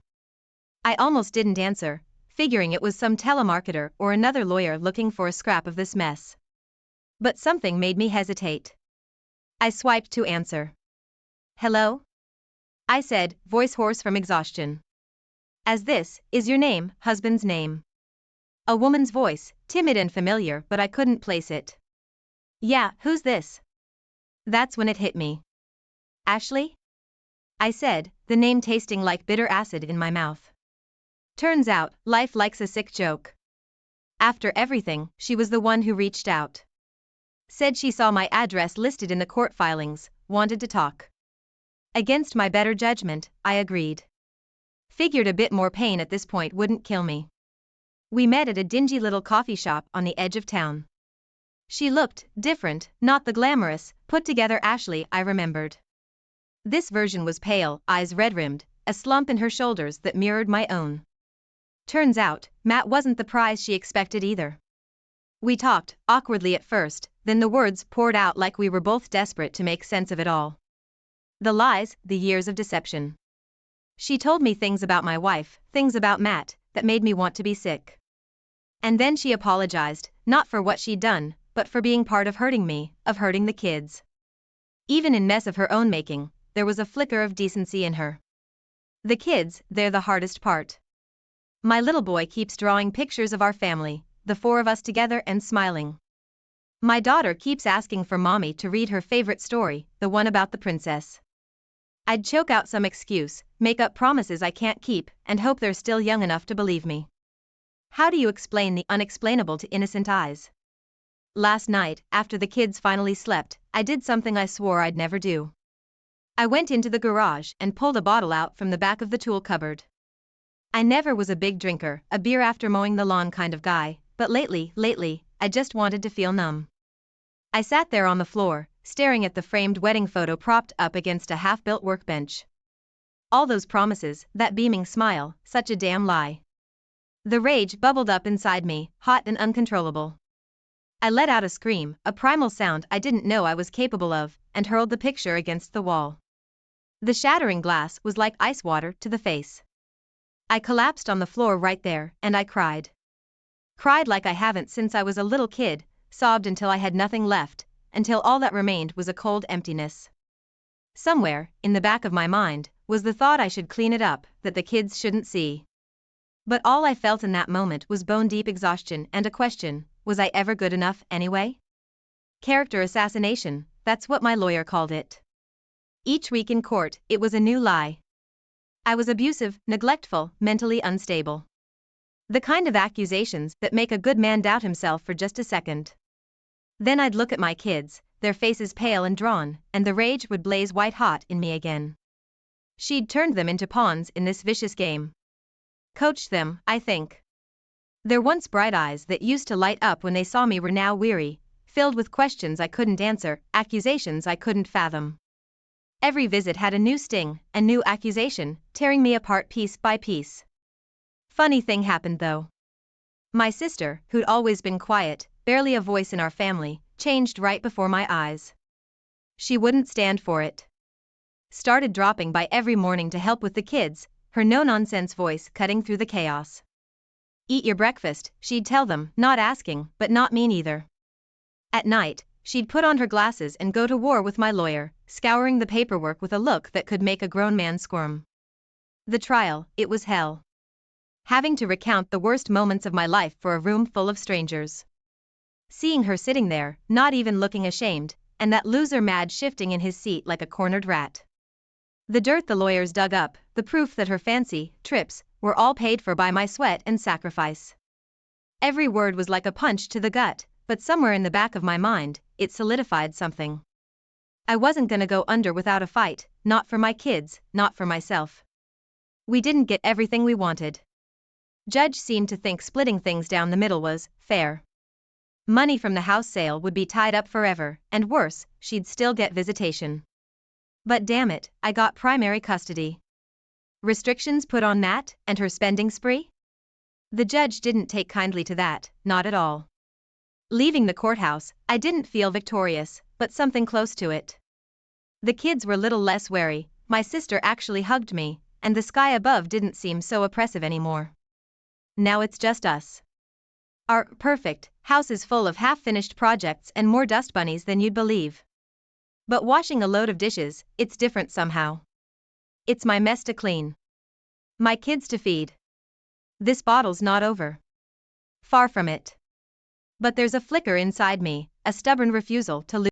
I almost didn't answer, figuring it was some telemarketer or another lawyer looking for a scrap of this mess. But something made me hesitate. I swiped to answer. Hello? I said, voice hoarse from exhaustion. As this, is your name, husband's name? A woman's voice, timid and familiar, but I couldn't place it. Yeah, who's this? That's when it hit me. Ashley? I said, the name tasting like bitter acid in my mouth. Turns out, life likes a sick joke. After everything, she was the one who reached out. Said she saw my address listed in the court filings, wanted to talk. Against my better judgment, I agreed. Figured a bit more pain at this point wouldn't kill me. We met at a dingy little coffee shop on the edge of town. She looked different, not the glamorous, put-together Ashley I remembered. This version was pale, eyes red-rimmed, a slump in her shoulders that mirrored my own. Turns out, Matt wasn't the prize she expected either. We talked, awkwardly at first, then the words poured out like we were both desperate to make sense of it all. The lies, the years of deception. She told me things about my wife, things about Matt, that made me want to be sick. And then she apologized, not for what she'd done, but for being part of hurting me, of hurting the kids. Even in mess of her own making, there was a flicker of decency in her. The kids, they're the hardest part. My little boy keeps drawing pictures of our family, the four of us together and smiling. My daughter keeps asking for mommy to read her favorite story, the one about the princess. I'd choke out some excuse, make up promises I can't keep, and hope they're still young enough to believe me. How do you explain the unexplainable to innocent eyes? Last night, after the kids finally slept, I did something I swore I'd never do. I went into the garage and pulled a bottle out from the back of the tool cupboard. I never was a big drinker, a beer after mowing the lawn kind of guy, but lately, I just wanted to feel numb. I sat there on the floor, staring at the framed wedding photo propped up against a half-built workbench. All those promises, that beaming smile, such a damn lie. The rage bubbled up inside me, hot and uncontrollable. I let out a scream, a primal sound I didn't know I was capable of, and hurled the picture against the wall. The shattering glass was like ice water to the face. I collapsed on the floor right there, and I cried. Cried like I haven't since I was a little kid, sobbed until I had nothing left, until all that remained was a cold emptiness. Somewhere, in the back of my mind, was the thought I should clean it up, that the kids shouldn't see. But all I felt in that moment was bone-deep exhaustion and a question, was I ever good enough anyway? Character assassination, that's what my lawyer called it. Each week in court, it was a new lie. I was abusive, neglectful, mentally unstable. The kind of accusations that make a good man doubt himself for just a second. Then I'd look at my kids, their faces pale and drawn, and the rage would blaze white hot in me again. She'd turned them into pawns in this vicious game. Coached them, I think. Their once bright eyes that used to light up when they saw me were now weary, filled with questions I couldn't answer, accusations I couldn't fathom. Every visit had a new sting, a new accusation, tearing me apart piece by piece. Funny thing happened though. My sister, who'd always been quiet, barely a voice in our family, changed right before my eyes. She wouldn't stand for it. Started dropping by every morning to help with the kids, her no-nonsense voice cutting through the chaos. Eat your breakfast, she'd tell them, not asking, but not mean either. At night, she'd put on her glasses and go to war with my lawyer, scouring the paperwork with a look that could make a grown man squirm. The trial, it was hell. Having to recount the worst moments of my life for a room full of strangers. Seeing her sitting there, not even looking ashamed, and that loser mad shifting in his seat like a cornered rat. The dirt the lawyers dug up, the proof that her fancy trips were all paid for by my sweat and sacrifice. Every word was like a punch to the gut, but somewhere in the back of my mind, it solidified something. I wasn't gonna go under without a fight, not for my kids, not for myself. We didn't get everything we wanted. Judge seemed to think splitting things down the middle was fair. Money from the house sale would be tied up forever, and worse, she'd still get visitation. But damn it, I got primary custody. Restrictions put on Nat and her spending spree? The judge didn't take kindly to that, not at all. Leaving the courthouse, I didn't feel victorious, but something close to it. The kids were little less wary, my sister actually hugged me, and the sky above didn't seem so oppressive anymore. Now it's just us. Our perfect house is full of half-finished projects and more dust bunnies than you'd believe. But washing a load of dishes, it's different somehow. It's my mess to clean. My kids to feed. This battle's not over. Far from it. But there's a flicker inside me, a stubborn refusal to lose.